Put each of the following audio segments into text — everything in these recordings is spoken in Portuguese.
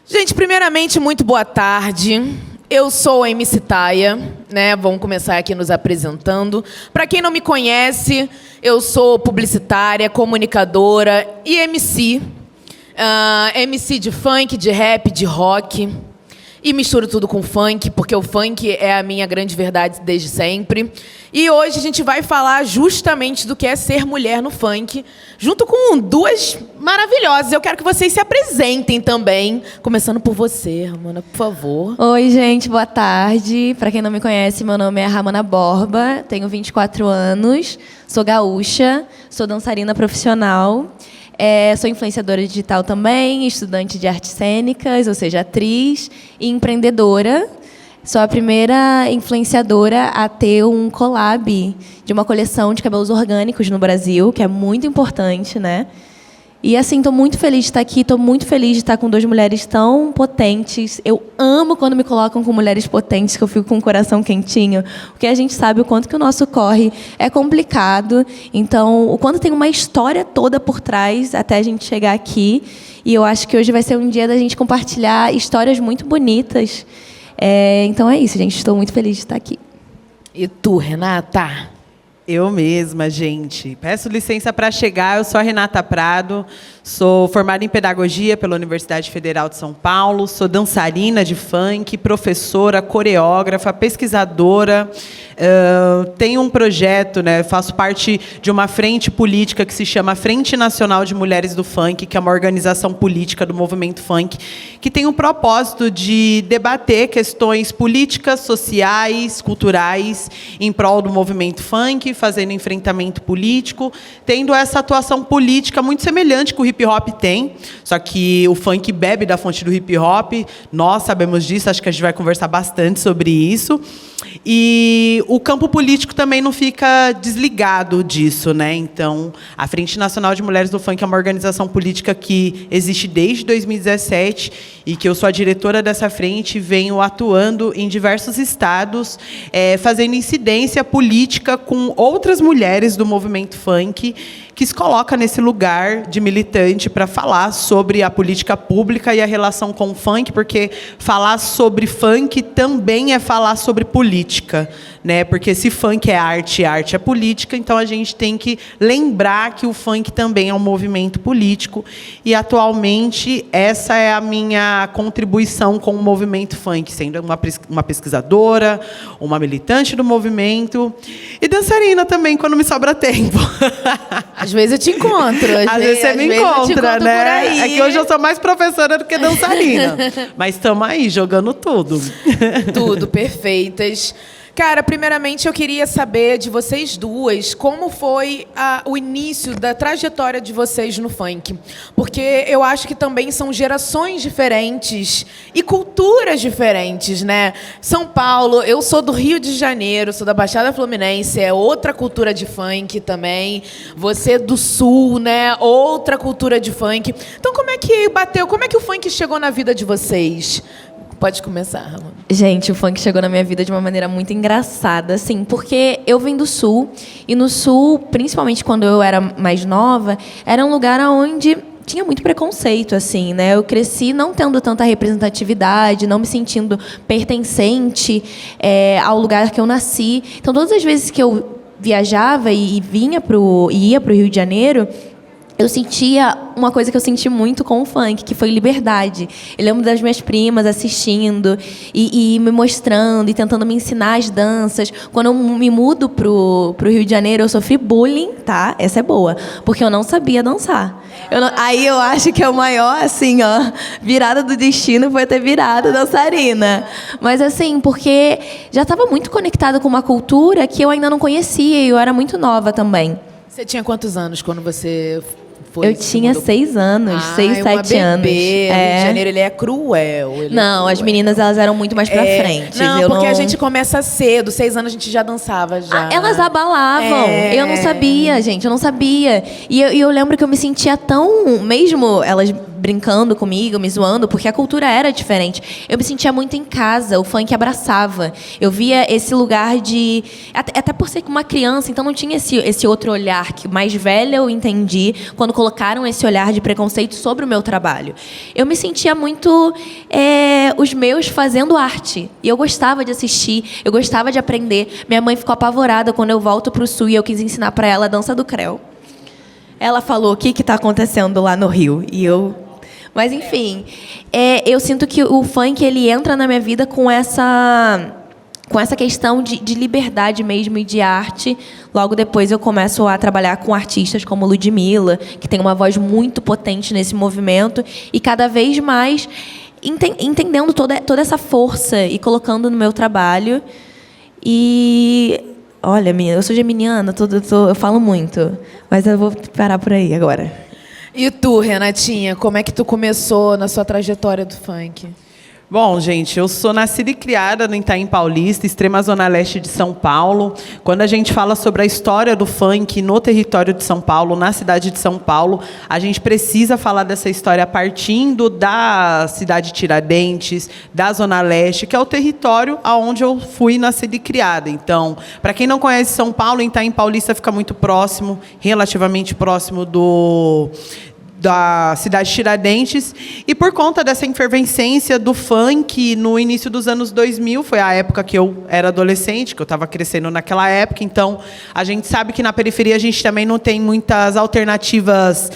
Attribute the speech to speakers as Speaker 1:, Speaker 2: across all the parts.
Speaker 1: Gente, primeiramente, muito boa tarde. Eu sou a MC Taia, né? Vamos começar aqui nos apresentando. Para quem não me conhece, eu sou publicitária, comunicadora e MC. MC de funk, de rap, de rock. E misturo tudo com funk, porque o funk é a minha grande verdade desde sempre. E hoje a gente vai falar justamente do que é ser mulher no funk, junto com duas maravilhosas. Eu quero que vocês se apresentem também, começando por você, Ramona, por favor.
Speaker 2: Oi, gente, boa tarde. Para quem não me conhece, meu nome é Ramona Borba, tenho 24 anos, sou gaúcha, sou dançarina profissional. Sou influenciadora digital também, estudante de artes cênicas, ou seja, atriz e empreendedora. Sou a primeira influenciadora a ter um collab de uma coleção de cabelos orgânicos no Brasil, que é muito importante, né? E, assim, estou muito feliz de estar aqui, estou muito feliz de estar com duas mulheres tão potentes. Eu amo quando me colocam com mulheres potentes, que eu fico com o coração quentinho, porque a gente sabe o quanto que o nosso corre é complicado. Então, o quanto tem uma história toda por trás até a gente chegar aqui. E eu acho que hoje vai ser um dia da gente compartilhar histórias muito bonitas. Então é isso, gente. Estou muito feliz de estar aqui.
Speaker 1: E tu, Renata?
Speaker 3: Eu mesma, gente. Peço licença para chegar. Eu sou a Renata Prado, sou formada em Pedagogia pela Universidade Federal de São Paulo, sou dançarina de funk, professora, coreógrafa, pesquisadora. Tenho um projeto, né? Faço parte de uma frente política que se chama Frente Nacional de Mulheres do Funk, que é uma organização política do movimento funk, que tem o propósito de debater questões políticas, sociais, culturais, em prol do movimento funk, fazendo enfrentamento político, tendo essa atuação política muito semelhante que o hip-hop tem, só que o funk bebe da fonte do hip-hop, nós sabemos disso, acho que a gente vai conversar bastante sobre isso. E o campo político também não fica desligado disso, né? Então, a Frente Nacional de Mulheres do Funk é uma organização política que existe desde 2017 e que eu sou a diretora dessa frente e venho atuando em diversos estados, fazendo incidência política com outras mulheres do movimento funk, que se coloca nesse lugar de militante para falar sobre a política pública e a relação com o funk, porque falar sobre funk também é falar sobre política, né? Porque se funk é arte e arte é política, então a gente tem que lembrar que o funk também é um movimento político e, atualmente, essa é a minha contribuição com o movimento funk, sendo uma pesquisadora, uma militante do movimento e dançarina também, quando me sobra tempo.
Speaker 1: Às vezes eu te encontro.
Speaker 3: Às vezes você me encontra, né? É que hoje eu sou mais professora do que dançarina. Mas estamos aí, jogando tudo.
Speaker 1: Tudo, perfeitas. Cara, primeiramente eu queria saber de vocês duas como foi o início da trajetória de vocês no funk. Porque eu acho que também são gerações diferentes e culturas diferentes, né? São Paulo, eu sou do Rio de Janeiro, sou da Baixada Fluminense, é outra cultura de funk também. Você do Sul, né? Outra cultura de funk. Então como é que bateu? Como é que o funk chegou na vida de vocês? Pode começar, Ramona.
Speaker 2: Gente, o funk chegou na minha vida de uma maneira muito engraçada, assim, porque eu vim do Sul, e no Sul, principalmente quando eu era mais nova, era um lugar onde tinha muito preconceito, assim, né? Eu cresci não tendo tanta representatividade, não me sentindo pertencente ao lugar que eu nasci. Então, todas as vezes que eu viajava e ia para o Rio de Janeiro, eu sentia uma coisa que eu senti muito com o funk, que foi liberdade. Eu lembro das minhas primas assistindo e me mostrando e tentando me ensinar as danças. Quando eu me mudo pro Rio de Janeiro, eu sofri bullying, tá? Essa é boa, porque eu não sabia dançar. Aí eu acho que é o maior, assim, ó, virada do destino foi ter virado dançarina. Mas, assim, porque já estava muito conectada com uma cultura que eu ainda não conhecia e eu era muito nova também.
Speaker 1: Você tinha quantos anos quando você...
Speaker 2: Eu tinha 6 anos, 6, 7 anos.
Speaker 1: O Rio de Janeiro, ele é cruel.
Speaker 2: Não, as meninas, elas eram muito mais pra frente.
Speaker 1: Não, porque a gente começa cedo. 6 anos a gente já dançava. Já.
Speaker 2: Elas abalavam. Eu não sabia, gente, eu não sabia. E eu lembro que eu me sentia tão... Mesmo elas brincando comigo, me zoando, porque a cultura era diferente. Eu me sentia muito em casa, o funk abraçava. Eu via esse lugar de... Até por ser uma criança, então não tinha esse outro olhar, que mais velha eu entendi, quando colocaram esse olhar de preconceito sobre o meu trabalho. Eu me sentia muito os meus fazendo arte. E eu gostava de assistir, eu gostava de aprender. Minha mãe ficou apavorada quando eu volto para o Sul e eu quis ensinar para ela a dança do creu. Ela falou, o que está acontecendo lá no Rio? Mas, enfim, eu sinto que o funk ele entra na minha vida com essa questão de liberdade mesmo e de arte. Logo depois eu começo a trabalhar com artistas como Ludmilla, que tem uma voz muito potente nesse movimento, e cada vez mais entendendo toda essa força e colocando no meu trabalho. E... Olha, eu sou geminiana, eu falo muito, mas eu vou parar por aí agora.
Speaker 1: E tu, Renatinha, como é que tu começou na sua trajetória do funk?
Speaker 3: Bom, gente, eu sou nascida e criada no Itaim Paulista, extrema zona leste de São Paulo. Quando a gente fala sobre a história do funk no território de São Paulo, na cidade de São Paulo, a gente precisa falar dessa história partindo da cidade de Tiradentes, da zona leste, que é o território onde eu fui nascida e criada. Então, para quem não conhece São Paulo, Itaim Paulista fica muito próximo, relativamente próximo da cidade de Tiradentes, e por conta dessa efervescência do funk no início dos anos 2000, foi a época que eu era adolescente, que eu estava crescendo naquela época, então a gente sabe que na periferia a gente também não tem muitas alternativas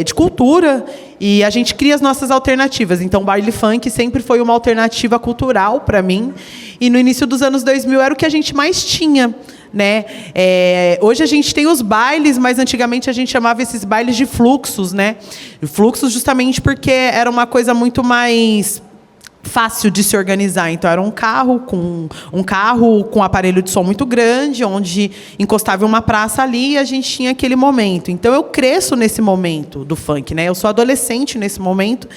Speaker 3: de cultura, e a gente cria as nossas alternativas. Então, o baile funk sempre foi uma alternativa cultural para mim, e no início dos anos 2000 era o que a gente mais tinha, né? Hoje a gente tem os bailes, mas antigamente a gente chamava esses bailes de fluxos, né? Fluxos justamente porque era uma coisa muito mais fácil de se organizar. Então, era um carro com aparelho de som muito grande, onde encostava uma praça ali e a gente tinha aquele momento. Então, eu cresço nesse momento do funk, né? Eu sou adolescente nesse momento.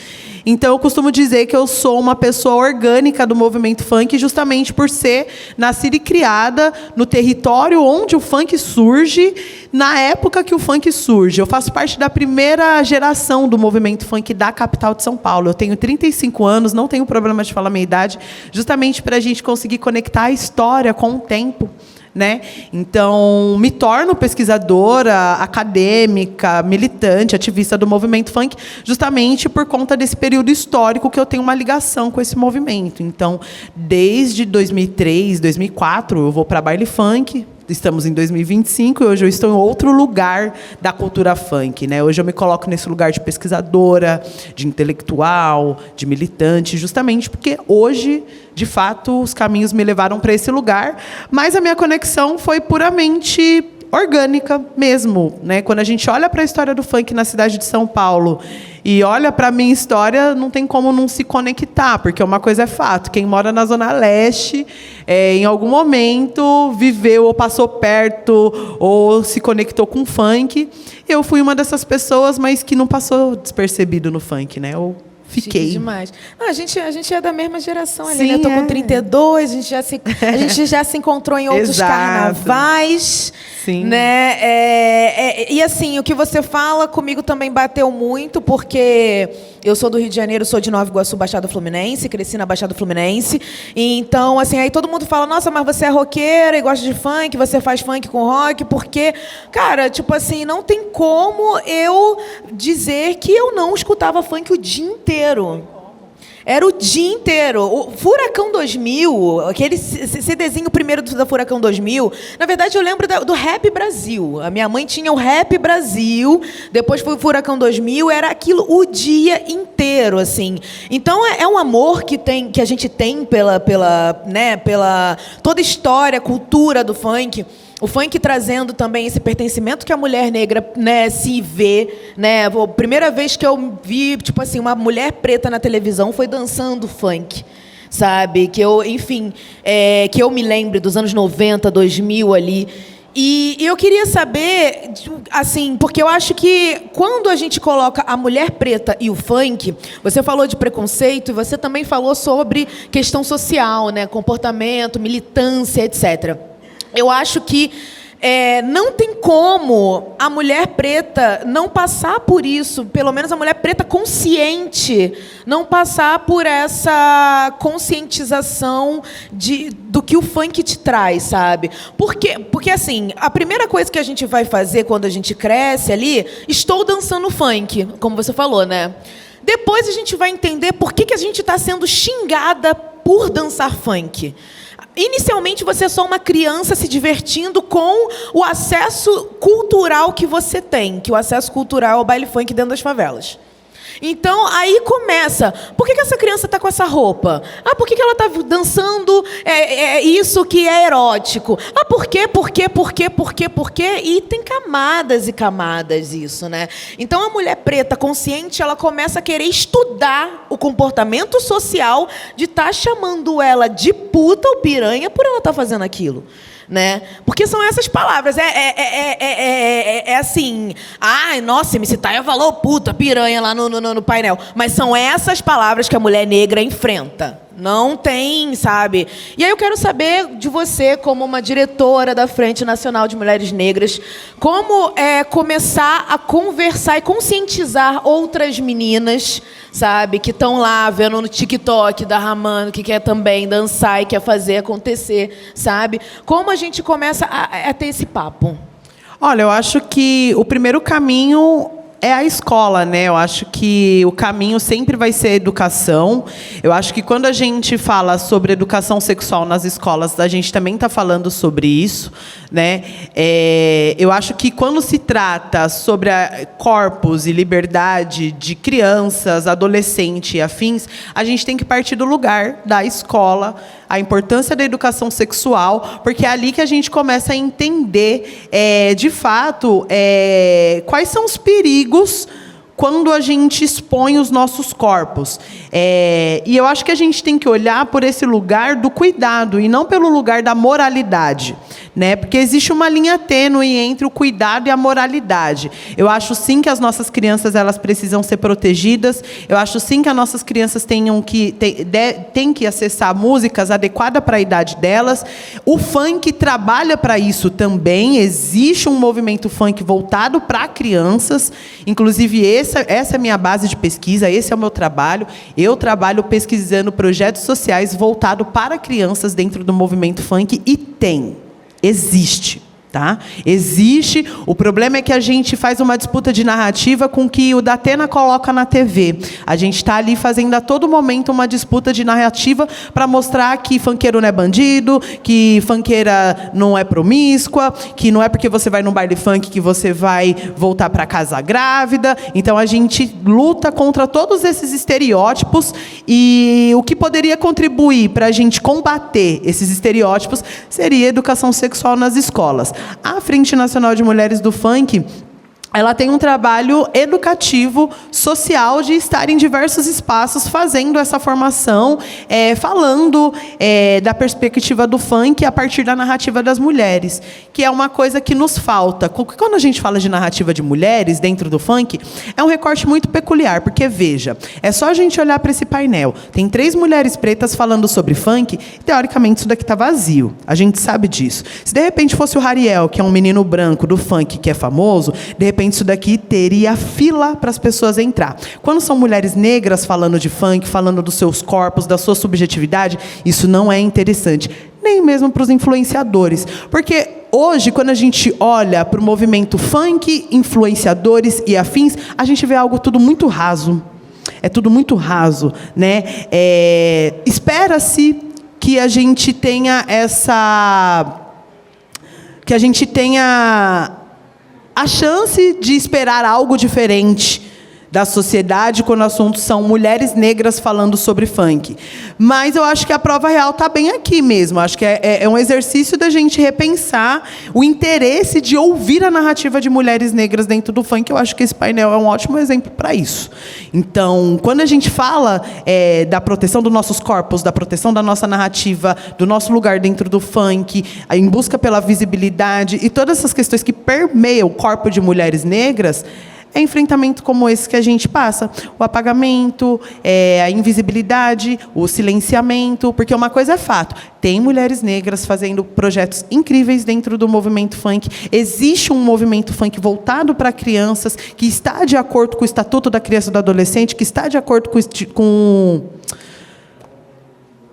Speaker 3: Então, eu costumo dizer que eu sou uma pessoa orgânica do movimento funk, justamente por ser nascida e criada no território onde o funk surge, na época que o funk surge. Eu faço parte da primeira geração do movimento funk da capital de São Paulo. Eu tenho 35 anos, não tenho problema de falar a minha idade, justamente para a gente conseguir conectar a história com o tempo, né? Então, me torno pesquisadora, acadêmica, militante, ativista do movimento funk, justamente por conta desse período histórico que eu tenho uma ligação com esse movimento. Então, desde 2003, 2004, eu vou para baile funk. Estamos em 2025 e hoje eu estou em outro lugar da cultura funk, né? Hoje eu me coloco nesse lugar de pesquisadora, de intelectual, de militante, justamente porque hoje, de fato, os caminhos me levaram para esse lugar, mas a minha conexão foi puramente orgânica mesmo, né? Quando a gente olha para a história do funk na cidade de São Paulo e olha para a minha história, não tem como não se conectar, porque uma coisa é fato, quem mora na Zona Leste, em algum momento, viveu ou passou perto ou se conectou com o funk. Eu fui uma dessas pessoas, mas que não passou despercebido no funk, né? Eu fiquei.
Speaker 1: Chique demais. Não, a gente é da mesma geração ali,
Speaker 3: Sim,
Speaker 1: né? Eu tô com 32, a gente já se encontrou em outros
Speaker 3: Exato.
Speaker 1: carnavais.
Speaker 3: Sim.
Speaker 1: Né? E assim, o que você fala comigo também bateu muito, porque eu sou do Rio de Janeiro, sou de Nova Iguaçu, Baixada Fluminense, cresci na Baixada Fluminense. E então, assim, aí todo mundo fala, nossa, mas você é roqueira e gosta de funk, você faz funk com rock, porque, cara, tipo assim, não tem como eu dizer que eu não escutava funk o dia inteiro. Era o dia inteiro. O Furacão 2000, aquele CDzinho primeiro da Furacão 2000, na verdade eu lembro do Rap Brasil. A minha mãe tinha o Rap Brasil, depois foi o Furacão 2000, era aquilo o dia inteiro, assim. Então é um amor que a gente tem pela toda a história, cultura do funk. O funk trazendo também esse pertencimento que a mulher negra, né, se vê, né? A primeira vez que eu vi, tipo assim, uma mulher preta na televisão foi dançando funk, sabe? Que eu, enfim, que eu me lembre dos anos 90, 2000 ali. E eu queria saber, assim, porque eu acho que quando a gente coloca a mulher preta e o funk, você falou de preconceito e você também falou sobre questão social, né? Comportamento, militância, etc. Eu acho que Não tem como a mulher preta não passar por isso, pelo menos a mulher preta consciente, não passar por essa conscientização do que o funk te traz, sabe? Porque, assim, a primeira coisa que a gente vai fazer quando a gente cresce ali, estou dançando funk, como você falou, né? Depois a gente vai entender por que a gente está sendo xingada por dançar funk. Inicialmente, você é só uma criança se divertindo com o acesso cultural que você tem, que o acesso cultural é o baile funk dentro das favelas. Então, aí começa. Por que essa criança está com essa roupa? Por que ela está dançando isso que é erótico? Por quê? E tem camadas e camadas isso, né? Então, a mulher preta consciente, ela começa a querer estudar o comportamento social de estar chamando ela de puta ou piranha por ela estar fazendo aquilo. Né? Porque são essas palavras. Assim, nossa, MC Taia falou puta, piranha lá no painel. Mas são essas palavras que a mulher negra enfrenta. Não tem, sabe? E aí eu quero saber de você, como uma diretora da Frente Nacional de Mulheres Negras, como começar a conversar e conscientizar outras meninas, sabe? Que estão lá vendo no TikTok da Ramano, que quer também dançar e quer fazer acontecer, sabe? Como a gente começa a ter esse papo?
Speaker 3: Olha, eu acho que o primeiro caminho é a escola, né? Eu acho que o caminho sempre vai ser a educação. Eu acho que quando a gente fala sobre educação sexual nas escolas, a gente também está falando sobre isso, né? Eu acho que quando se trata sobre corpos e liberdade de crianças, adolescentes e afins, a gente tem que partir do lugar da escola, a importância da educação sexual, porque é ali que a gente começa a entender, de fato, quais são os perigos quando a gente expõe os nossos corpos. E eu acho que a gente tem que olhar por esse lugar do cuidado e não pelo lugar da moralidade, né? Porque existe uma linha tênue entre o cuidado e a moralidade. Eu acho sim que as nossas crianças elas precisam ser protegidas. Eu acho sim que as nossas crianças têm que acessar músicas adequadas para a idade delas. O funk trabalha para isso também. Existe um movimento funk voltado para crianças. Inclusive, essa é a minha base de pesquisa, esse é o meu trabalho. Eu trabalho pesquisando projetos sociais voltados para crianças dentro do movimento funk e existe. Tá? Existe. O problema é que a gente faz uma disputa de narrativa com o que o Datena coloca na TV. A gente está ali fazendo a todo momento uma disputa de narrativa para mostrar que funkeiro não é bandido, que funkeira não é promíscua, que não é porque você vai num baile funk que você vai voltar para casa grávida. Então a gente luta contra todos esses estereótipos e o que poderia contribuir para a gente combater esses estereótipos seria a educação sexual nas escolas. A Frente Nacional de Mulheres do Funk, ela tem um trabalho educativo, social, de estar em diversos espaços fazendo essa formação, falando da perspectiva do funk a partir da narrativa das mulheres, que é uma coisa que nos falta. Quando a gente fala de narrativa de mulheres dentro do funk, é um recorte muito peculiar, porque, veja, é só a gente olhar para esse painel. Tem 3 mulheres pretas falando sobre funk, e, teoricamente, isso daqui está vazio. A gente sabe disso. Se, de repente, fosse o Hariel, que é um menino branco do funk que é famoso, de repente, isso daqui teria fila para as pessoas entrar. Quando são mulheres negras falando de funk, falando dos seus corpos, da sua subjetividade, isso não é interessante. Nem mesmo para os influenciadores. Porque hoje, quando a gente olha para o movimento funk, influenciadores e afins, a gente vê algo tudo muito raso. É tudo muito raso, né? Espera-se que a gente tenha a chance de esperar algo diferente da sociedade quando o assunto são mulheres negras falando sobre funk. Mas eu acho que a prova real está bem aqui mesmo. Acho que é um exercício da gente repensar o interesse de ouvir a narrativa de mulheres negras dentro do funk. Eu acho que esse painel é um ótimo exemplo para isso. Então, quando a gente fala da proteção dos nossos corpos, da proteção da nossa narrativa, do nosso lugar dentro do funk, em busca pela visibilidade e todas essas questões que permeiam o corpo de mulheres negras, é enfrentamento como esse que a gente passa. O apagamento, a invisibilidade, o silenciamento. Porque uma coisa é fato, tem mulheres negras fazendo projetos incríveis dentro do movimento funk. Existe um movimento funk voltado para crianças, que está de acordo com o Estatuto da Criança e do Adolescente, que está de acordo com o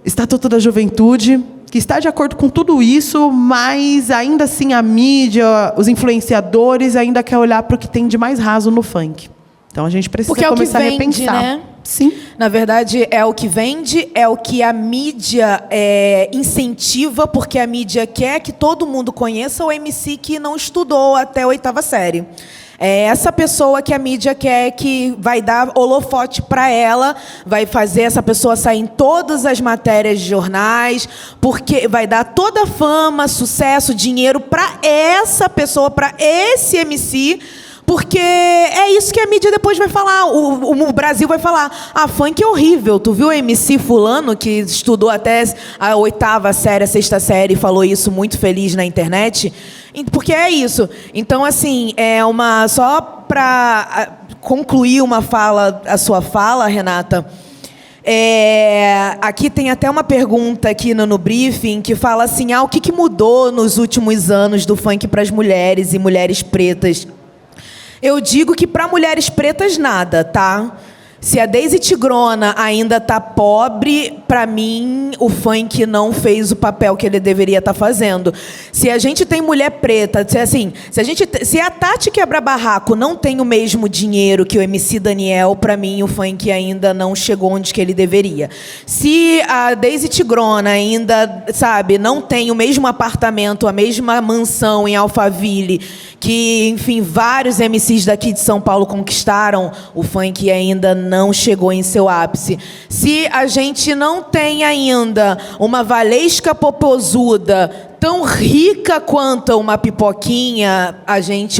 Speaker 3: Estatuto da Juventude, que está de acordo com tudo isso, mas ainda assim a mídia, os influenciadores ainda querem olhar para o que tem de mais raso no funk. Então a gente precisa começar a repensar.
Speaker 1: Né?
Speaker 3: Sim.
Speaker 1: Na verdade, é o que vende, é o que a mídia incentiva, porque a mídia quer que todo mundo conheça o MC que não estudou até a 8ª série. É essa pessoa que a mídia quer que vai dar holofote para ela, vai fazer essa pessoa sair em todas as matérias de jornais, porque vai dar toda a fama, sucesso, dinheiro para essa pessoa, para esse MC, porque é isso que a mídia depois vai falar. O Brasil vai falar: funk é horrível. Tu viu o MC fulano que estudou até a 8ª série, a 6ª série e falou isso muito feliz na internet? Porque é isso. Então, assim, só para concluir a sua fala, Renata, aqui tem até uma pergunta aqui no briefing que fala assim: o que mudou nos últimos anos do funk para as mulheres e mulheres pretas? Eu digo que para mulheres pretas nada, tá? Se a Daisy Tigrona ainda tá pobre, para mim o funk não fez o papel que ele deveria estar fazendo. Se a gente tem mulher preta, se a Tati Quebra-Barraco não tem o mesmo dinheiro que o MC Daniel, para mim o funk ainda não chegou onde que ele deveria. Se a Daisy Tigrona ainda, não tem o mesmo apartamento, a mesma mansão em Alphaville, que, enfim, vários MCs daqui de São Paulo conquistaram, o funk ainda não chegou em seu ápice. Se a gente não tem ainda uma Valesca Popozuda tão rica quanto uma Pipoquinha,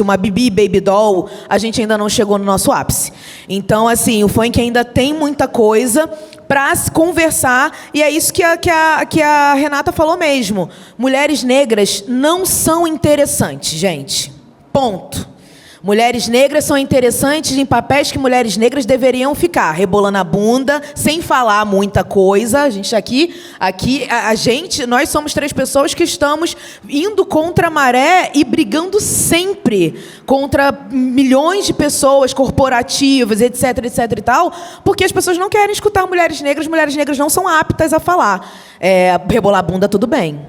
Speaker 1: uma Bibi Baby Doll, a gente ainda não chegou no nosso ápice. Então, assim, o funk ainda tem muita coisa para se conversar, e é isso que a Renata falou mesmo. Mulheres negras não são interessantes, gente. Ponto. Mulheres negras são interessantes em papéis que mulheres negras deveriam ficar, rebolando a bunda, sem falar muita coisa. A gente nós somos 3 pessoas que estamos indo contra a maré e brigando sempre contra milhões de pessoas corporativas, etc, etc e tal, porque as pessoas não querem escutar mulheres negras não são aptas a falar. Rebolar a bunda, tudo bem.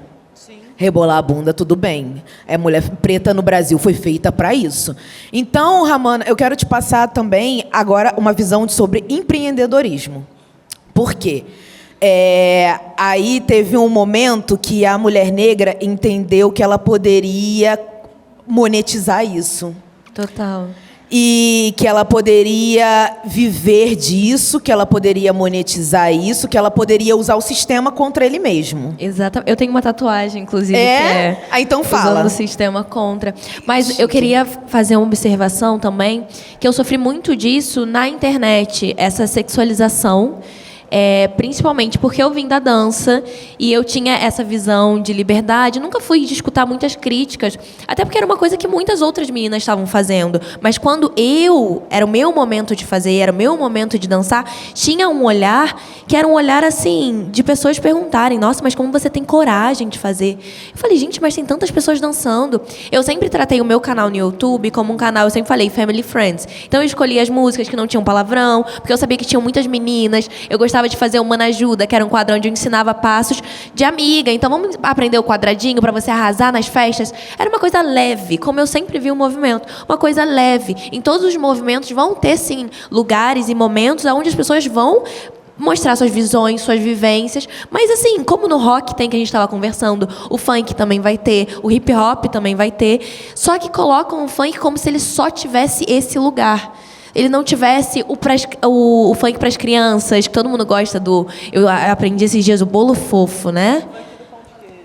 Speaker 1: Rebolar a bunda, tudo bem. Mulher preta no Brasil foi feita para isso. Então, Ramana, eu quero te passar também agora uma visão sobre empreendedorismo. Por quê? Aí teve um momento que a mulher negra entendeu que ela poderia monetizar isso.
Speaker 2: Total.
Speaker 1: E que ela poderia viver disso, que ela poderia monetizar isso, que ela poderia usar o sistema contra ele mesmo.
Speaker 2: Exato. Eu tenho uma tatuagem, inclusive, que é
Speaker 1: então fala.
Speaker 2: Usando o sistema contra. Mas eu queria fazer uma observação também, que eu sofri muito disso na internet, essa sexualização. Principalmente porque eu vim da dança e eu tinha essa visão de liberdade. Nunca fui de escutar muitas críticas, até porque era uma coisa que muitas outras meninas estavam fazendo. Mas quando era o meu momento de fazer, era o meu momento de dançar, tinha um olhar que era um olhar assim, de pessoas perguntarem: nossa, mas como você tem coragem de fazer? Eu falei: gente, mas tem tantas pessoas dançando. Eu sempre tratei o meu canal no YouTube como um canal, eu sempre falei, family friends. Então eu escolhi as músicas que não tinham palavrão, porque eu sabia que tinham muitas meninas. Eu gostava de fazer o Mana Ajuda, que era um quadro onde eu ensinava passos de amiga. Então, vamos aprender o quadradinho para você arrasar nas festas. Era uma coisa leve, como eu sempre vi o movimento. Uma coisa leve. Em todos os movimentos vão ter, sim, lugares e momentos onde as pessoas vão mostrar suas visões, suas vivências. Mas, assim, como no rock tem, que a gente estava conversando, o funk também vai ter, o hip hop também vai ter. Só que colocam o funk como se ele só tivesse esse lugar. Ele não tivesse o funk para as crianças, que todo mundo gosta do... Eu aprendi esses dias o bolo fofo, né?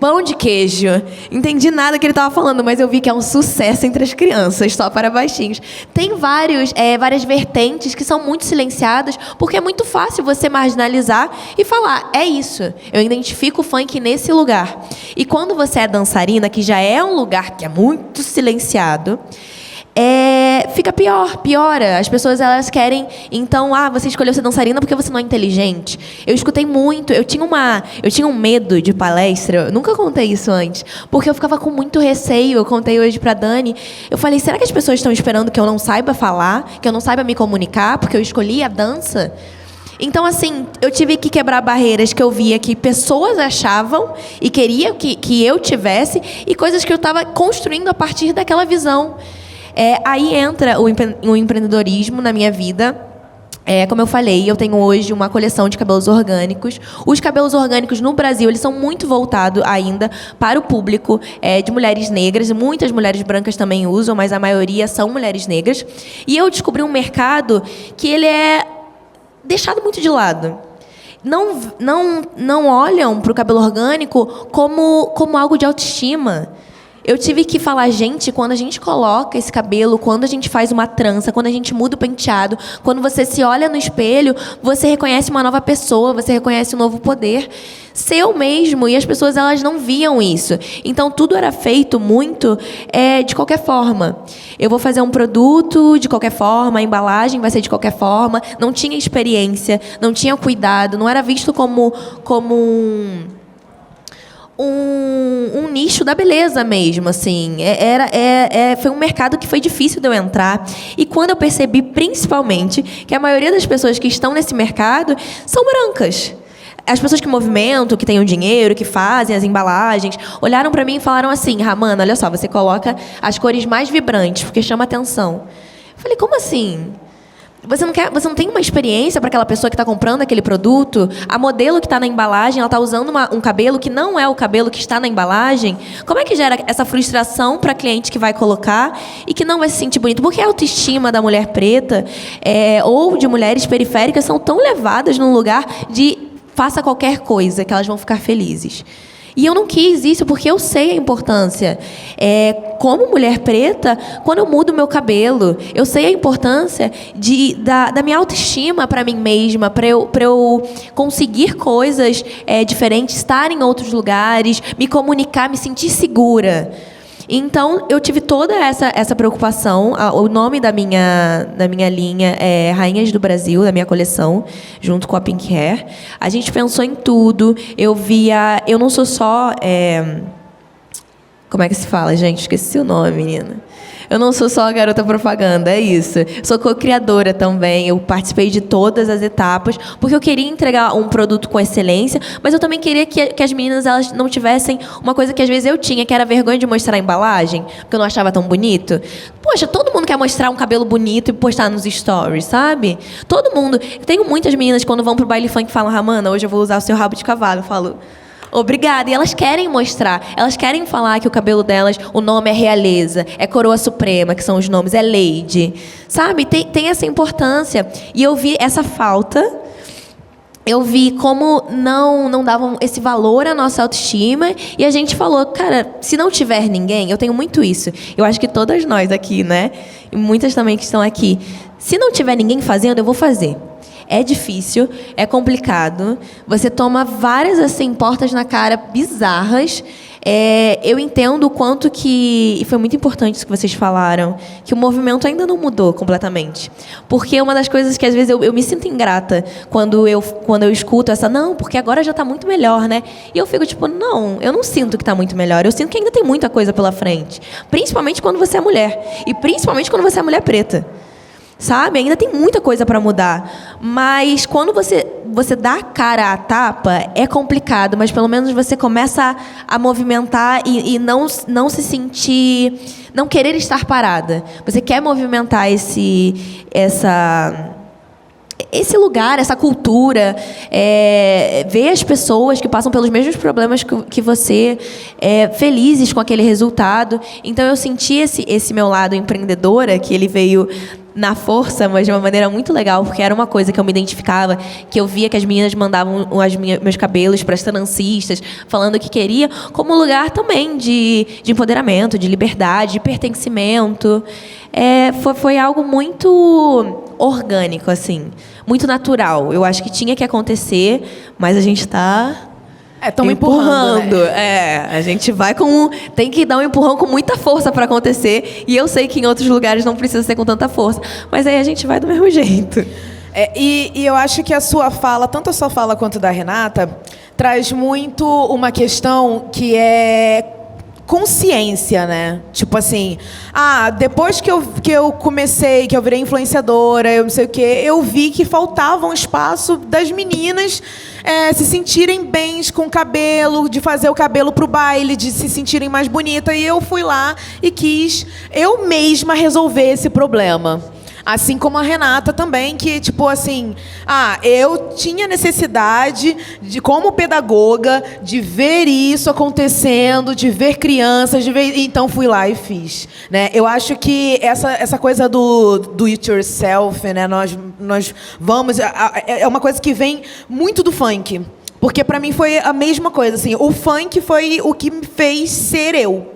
Speaker 2: Pão de queijo. Entendi nada que ele estava falando, mas eu vi que é um sucesso entre as crianças, só para baixinhos. Tem várias vertentes que são muito silenciadas, porque é muito fácil você marginalizar e falar: é isso, eu identifico o funk nesse lugar. E quando você é dançarina, que já é um lugar que é muito silenciado... fica pior, piora. As pessoas, elas querem, então, você escolheu ser dançarina porque você não é inteligente. Eu escutei muito, eu tinha um medo de palestra, eu nunca contei isso antes, porque eu ficava com muito receio. Eu contei hoje pra Dani, eu falei, será que as pessoas estão esperando que eu não saiba falar, que eu não saiba me comunicar, porque eu escolhi a dança? Então, assim, eu tive que quebrar barreiras que eu via que pessoas achavam e queriam que eu tivesse, e coisas que eu estava construindo a partir daquela visão. Aí entra o empreendedorismo na minha vida. Como eu falei, eu tenho hoje uma coleção de cabelos orgânicos. Os cabelos orgânicos no Brasil, eles são muito voltados ainda para o público de mulheres negras. Muitas mulheres brancas também usam, mas a maioria são mulheres negras. E eu descobri um mercado que ele é deixado muito de lado. Não olham para o cabelo orgânico como algo de autoestima. Eu tive que falar, gente, quando a gente coloca esse cabelo, quando a gente faz uma trança, quando a gente muda o penteado, quando você se olha no espelho, você reconhece uma nova pessoa, você reconhece um novo poder seu mesmo, e as pessoas, elas não viam isso. Então, tudo era feito muito de qualquer forma. Eu vou fazer um produto de qualquer forma, a embalagem vai ser de qualquer forma, não tinha experiência, não tinha cuidado, não era visto como um nicho da beleza mesmo, assim. Foi um mercado que foi difícil de eu entrar. E quando eu percebi, principalmente, que a maioria das pessoas que estão nesse mercado são brancas. As pessoas que movimentam, que têm o dinheiro, que fazem as embalagens, olharam para mim e falaram assim, Ramana, olha só, você coloca as cores mais vibrantes, porque chama atenção. Eu falei, como assim? Você não tem uma experiência para aquela pessoa que está comprando aquele produto? A modelo que está na embalagem, ela está usando um cabelo que não é o cabelo que está na embalagem? Como é que gera essa frustração para a cliente que vai colocar e que não vai se sentir bonito? Porque a autoestima da mulher preta ou de mulheres periféricas são tão levadas num lugar de faça qualquer coisa que elas vão ficar felizes. E eu não quis isso porque eu sei a importância. Como mulher preta, quando eu mudo meu cabelo, eu sei a importância da minha autoestima para mim mesma, para eu conseguir coisas diferentes, estar em outros lugares, me comunicar, me sentir segura. Então, eu tive toda essa preocupação. O nome da minha linha é Rainhas do Brasil, da minha coleção, junto com a Pink Hair. A gente pensou em tudo. Eu não sou só... como é que se fala, gente? Esqueci o nome, menina. Eu não sou só a garota propaganda, é isso. Sou co-criadora também. Eu participei de todas as etapas, porque eu queria entregar um produto com excelência, mas eu também queria que as meninas, elas não tivessem uma coisa que às vezes eu tinha, que era vergonha de mostrar a embalagem, porque eu não achava tão bonito. Poxa, todo mundo quer mostrar um cabelo bonito e postar nos stories, sabe? Todo mundo. Tenho muitas meninas, quando vão pro baile funk, falam, Ramana, hoje eu vou usar o seu rabo de cavalo. Eu falo... Obrigada. E elas querem mostrar, elas querem falar que o cabelo delas, o nome é realeza, é coroa suprema, que são os nomes, é lady. Sabe? Tem essa importância. E eu vi essa falta, eu vi como não davam esse valor à nossa autoestima, e a gente falou, cara, se não tiver ninguém, eu tenho muito isso. Eu acho que todas nós aqui, né? E muitas também que estão aqui. Se não tiver ninguém fazendo, eu vou fazer. É difícil, é complicado. Você toma várias assim, portas na cara bizarras. Eu entendo o quanto que... E foi muito importante isso que vocês falaram, que o movimento ainda não mudou completamente. Porque uma das coisas que às vezes eu me sinto ingrata quando eu escuto essa... Não, porque agora já está muito melhor, né? E eu fico tipo, não, eu não sinto que está muito melhor. Eu sinto que ainda tem muita coisa pela frente. Principalmente quando você é mulher. E principalmente quando você é mulher preta. Sabe? Ainda tem muita coisa para mudar. Mas quando você dá a cara à tapa, é complicado. Mas pelo menos você começa a movimentar e não se sentir... Não querer estar parada. Você quer movimentar esse lugar, essa cultura, ver as pessoas que passam pelos mesmos problemas que você, felizes com aquele resultado. Então, eu senti esse meu lado empreendedora, que ele veio na força, mas de uma maneira muito legal, porque era uma coisa que eu me identificava, que eu via que as meninas mandavam meus cabelos para as trancistas, falando que queria, como lugar também de empoderamento, de liberdade, de pertencimento. Foi algo muito orgânico, assim, muito natural. Eu acho que tinha que acontecer, mas a gente está
Speaker 1: Estão empurrando.
Speaker 2: Né? A gente vai tem que dar um empurrão com muita força para acontecer. E eu sei que em outros lugares não precisa ser com tanta força. Mas aí a gente vai do mesmo jeito.
Speaker 1: E eu acho que a sua fala, tanto a sua fala quanto da Renata, traz muito uma questão que é consciência, né? Tipo assim, depois que eu comecei, que eu virei influenciadora, eu não sei o quê, eu vi que faltava um espaço das meninas se sentirem bem com o cabelo, de fazer o cabelo pro baile, de se sentirem mais bonita. E eu fui lá e quis eu mesma resolver esse problema. Assim como a Renata também, que, tipo assim, eu tinha necessidade, como pedagoga, de ver isso acontecendo, de ver crianças, então fui lá e fiz. Né? Eu acho que essa coisa do it yourself, né? nós vamos... É uma coisa que vem muito do funk. Porque, para mim, foi a mesma coisa. Assim, o funk foi o que me fez ser eu.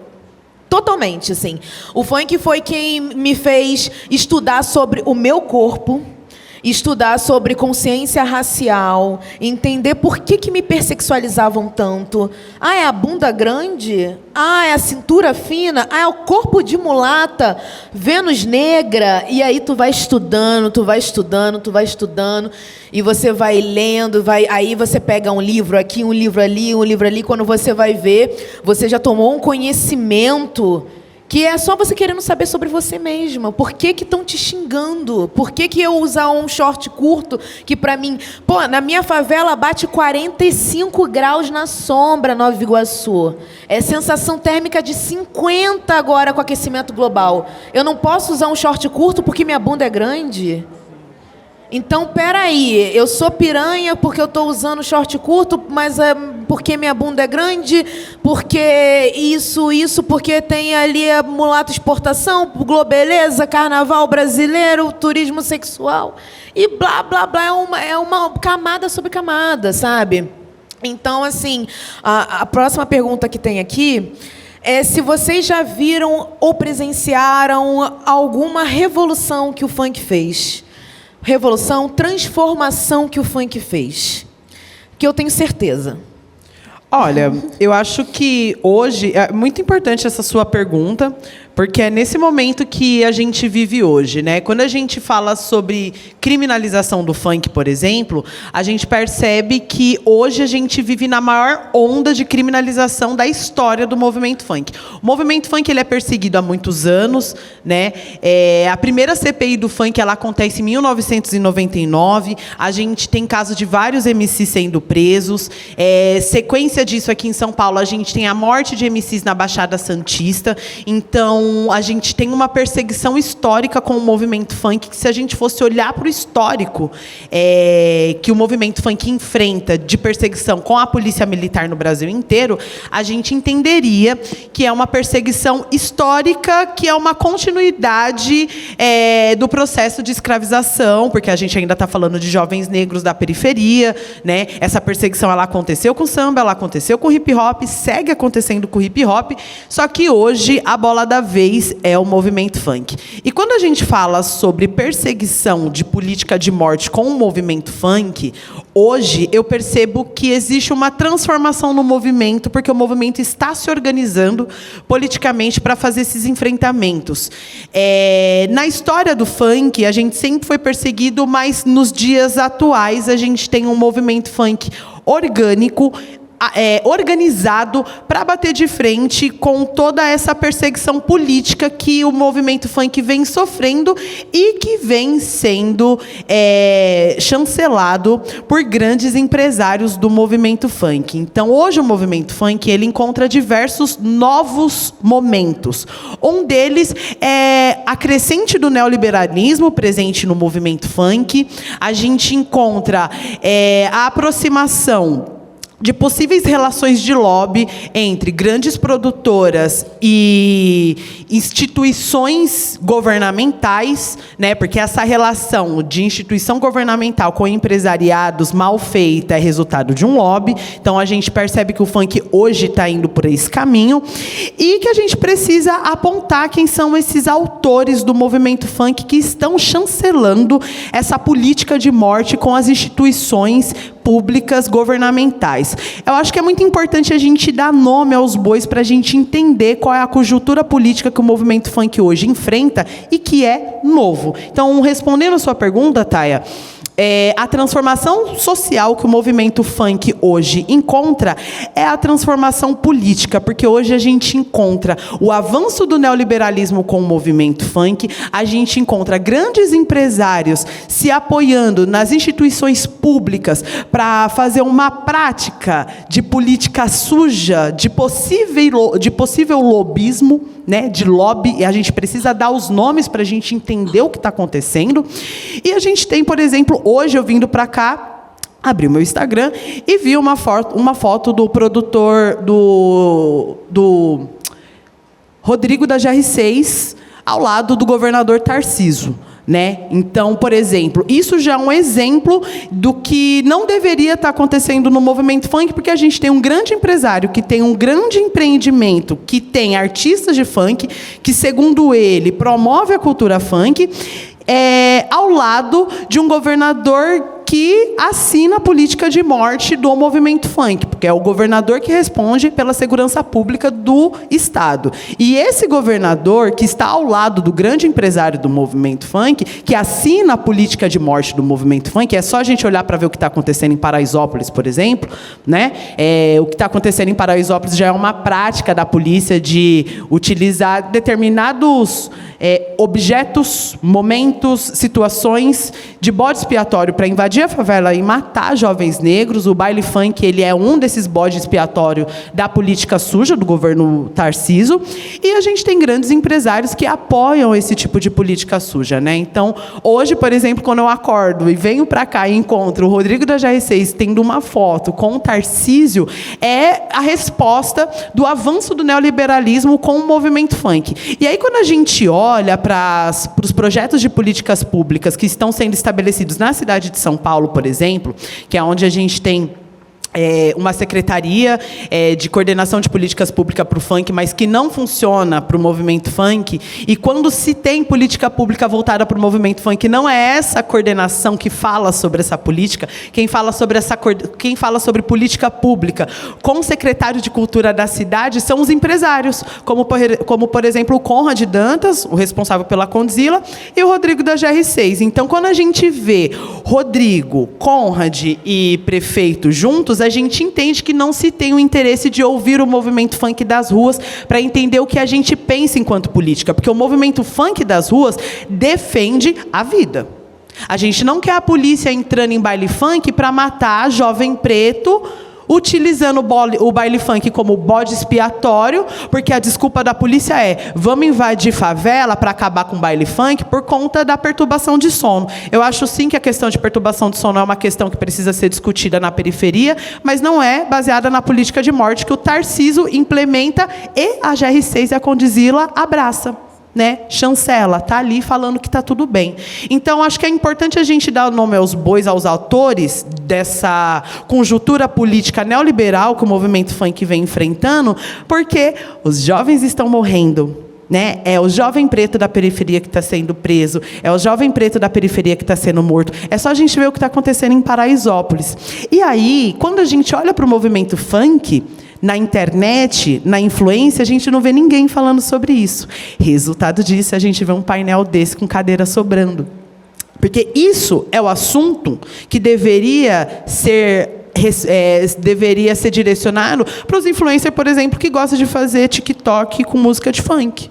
Speaker 1: Totalmente, assim. O funk foi quem me fez estudar sobre o meu corpo, estudar sobre consciência racial, entender por que me persexualizavam tanto. É a bunda grande? É a cintura fina? É o corpo de mulata? Vênus negra? E aí tu vai estudando, e você vai lendo, aí você pega um livro aqui, um livro ali, quando você vai ver, você já tomou um conhecimento que é só você querendo saber sobre você mesma. Por que estão te xingando? Por que eu usar um short curto que, para mim... na minha favela bate 45 graus na sombra, Nova Iguaçu. É sensação térmica de 50 agora com aquecimento global. Eu não posso usar um short curto porque minha bunda é grande? Então, peraí, eu sou piranha porque eu estou usando short curto, mas porque minha bunda é grande, porque isso, porque tem ali a mulata exportação, globeleza, carnaval brasileiro, turismo sexual, e blá, blá, blá, é uma camada sobre camada, sabe? Então, assim, a próxima pergunta que tem aqui é se vocês já viram ou presenciaram alguma revolução que o funk fez. Revolução, transformação que o funk fez. Que eu tenho certeza.
Speaker 3: Olha, eu acho que hoje... É muito importante essa sua pergunta, porque é nesse momento que a gente vive hoje, né? Quando a gente fala sobre criminalização do funk, por exemplo, a gente percebe que hoje a gente vive na maior onda de criminalização da história do movimento funk. O movimento funk ele é perseguido há muitos anos, né? A primeira CPI do funk ela acontece em 1999. A gente tem casos de vários MCs sendo presos. Sequência disso aqui em São Paulo, a gente tem a morte de MCs na Baixada Santista. Então, a gente tem uma perseguição histórica com o movimento funk, que se a gente fosse olhar para o histórico que o movimento funk enfrenta de perseguição com a polícia militar no Brasil inteiro, a gente entenderia que é uma perseguição histórica, que é uma continuidade do processo de escravização, porque a gente ainda está falando de jovens negros da periferia, né? Essa perseguição ela aconteceu com o samba, ela aconteceu com o hip hop, segue acontecendo com o hip hop, só que hoje a bola da vez é o movimento funk. E quando a gente fala sobre perseguição de política de morte com o movimento funk, hoje eu percebo que existe uma transformação no movimento, porque o movimento está se organizando politicamente para fazer esses enfrentamentos. Na história do funk, a gente sempre foi perseguido, mas nos dias atuais a gente tem um movimento funk orgânico, organizado para bater de frente com toda essa perseguição política que o movimento funk vem sofrendo e que vem sendo chancelado por grandes empresários do movimento funk. Então, hoje o movimento funk ele encontra diversos novos momentos. Um deles é a crescente do neoliberalismo presente no movimento funk. A gente encontra a aproximação de possíveis relações de lobby entre grandes produtoras e instituições governamentais, né? Porque essa relação de instituição governamental com empresariados mal feita é resultado de um lobby. Então, a gente percebe que o funk hoje está indo por esse caminho e que a gente precisa apontar quem são esses autores do movimento funk que estão chancelando essa política de morte com as instituições públicas governamentais. faz. Eu acho que é muito importante a gente dar nome aos bois para a gente entender qual é a conjuntura política que o movimento funk hoje enfrenta e que é novo. Então, respondendo a sua pergunta, Taya, a transformação social que o movimento funk hoje encontra é a transformação política, porque hoje a gente encontra o avanço do neoliberalismo com o movimento funk, a gente encontra grandes empresários se apoiando nas instituições públicas para fazer uma prática de política suja, de possível lobismo, né, de lobby, e a gente precisa dar os nomes para a gente entender o que está acontecendo. E a gente tem, por exemplo, hoje eu vindo para cá, abri o meu Instagram e vi uma foto do produtor do Rodrigo da GR6 ao lado do governador Tarcísio. Né? Então, por exemplo, isso já é um exemplo do que não deveria estar acontecendo no movimento funk, porque a gente tem um grande empresário que tem um grande empreendimento, que tem artistas de funk, que, segundo ele, promove a cultura funk, ao lado de um governador que assina a política de morte do movimento funk, porque é o governador que responde pela segurança pública do Estado. E esse governador, que está ao lado do grande empresário do movimento funk, que assina a política de morte do movimento funk, é só a gente olhar para ver o que está acontecendo em Paraisópolis, por exemplo, né? O que está acontecendo em Paraisópolis já é uma prática da polícia de utilizar determinados objetos, momentos, situações de bode expiatório para invadir a favela e matar jovens negros. O baile funk, ele é um desses bodes expiatórios da política suja do governo Tarcísio. E a gente tem grandes empresários que apoiam esse tipo de política suja, né? Então, hoje, por exemplo, quando eu acordo e venho para cá e encontro o Rodrigo da GR6 tendo uma foto com o Tarcísio, é a resposta do avanço do neoliberalismo com o movimento funk. E aí, quando a gente olha para os projetos de políticas públicas que estão sendo estabelecidos na cidade de São Paulo, por exemplo, que é onde a gente tem uma secretaria de coordenação de políticas públicas para o funk, mas que não funciona para o movimento funk. E quando se tem política pública voltada para o movimento funk, não é essa coordenação que fala sobre essa política. Quem fala sobre política pública com o secretário de cultura da cidade são os empresários, como por exemplo, o Conrad Dantas, o responsável pela Condzilla, e o Rodrigo da GR6. Então, quando a gente vê Rodrigo, Conrad e prefeito juntos, a gente entende que não se tem o interesse de ouvir o movimento funk das ruas para entender o que a gente pensa enquanto política, porque o movimento funk das ruas defende a vida. A gente não quer a polícia entrando em baile funk para matar jovem preto, utilizando o baile funk como bode expiatório, porque a desculpa da polícia é: vamos invadir favela para acabar com o baile funk por conta da perturbação de sono. Eu acho sim que a questão de perturbação de sono é uma questão que precisa ser discutida na periferia, mas não é baseada na política de morte que o Tarcísio implementa e a GR6 e a Condzilla abraça. Né? Chancela, está ali falando que está tudo bem. Então, acho que é importante a gente dar o nome aos bois, aos autores dessa conjuntura política neoliberal que o movimento funk vem enfrentando, porque os jovens estão morrendo. Né? É o jovem preto da periferia que está sendo preso, é o jovem preto da periferia que está sendo morto. É só a gente ver o que está acontecendo em Paraisópolis. E aí, quando a gente olha para o movimento funk, na internet, na influência, a gente não vê ninguém falando sobre isso. Resultado disso, a gente vê um painel desse com cadeira sobrando. Porque isso é o assunto que deveria ser direcionado para os influencers, por exemplo, que gostam de fazer TikTok com música de funk.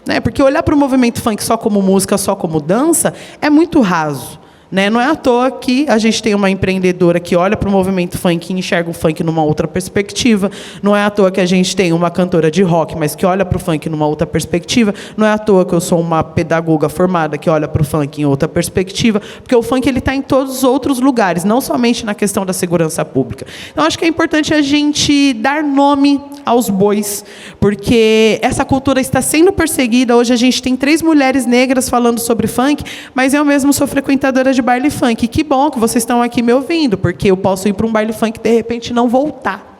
Speaker 3: Né? Porque olhar para o movimento funk só como música, só como dança, é muito raso. Né? Não é à toa que a gente tem uma empreendedora que olha para o movimento funk e enxerga o funk numa outra perspectiva. Não é à toa que a gente tem uma cantora de rock, mas que olha para o funk numa outra perspectiva. Não é à toa que eu sou uma pedagoga formada que olha para o funk em outra perspectiva, porque o funk está em todos os outros lugares, não somente na questão da segurança pública. Então, acho que é importante a gente dar nome aos bois, porque essa cultura está sendo perseguida. Hoje a gente tem 3 mulheres negras falando sobre funk, mas eu mesmo sou frequentadora de baile funk. Que bom que vocês estão aqui me ouvindo, porque eu posso ir para um baile funk e, de repente, não voltar.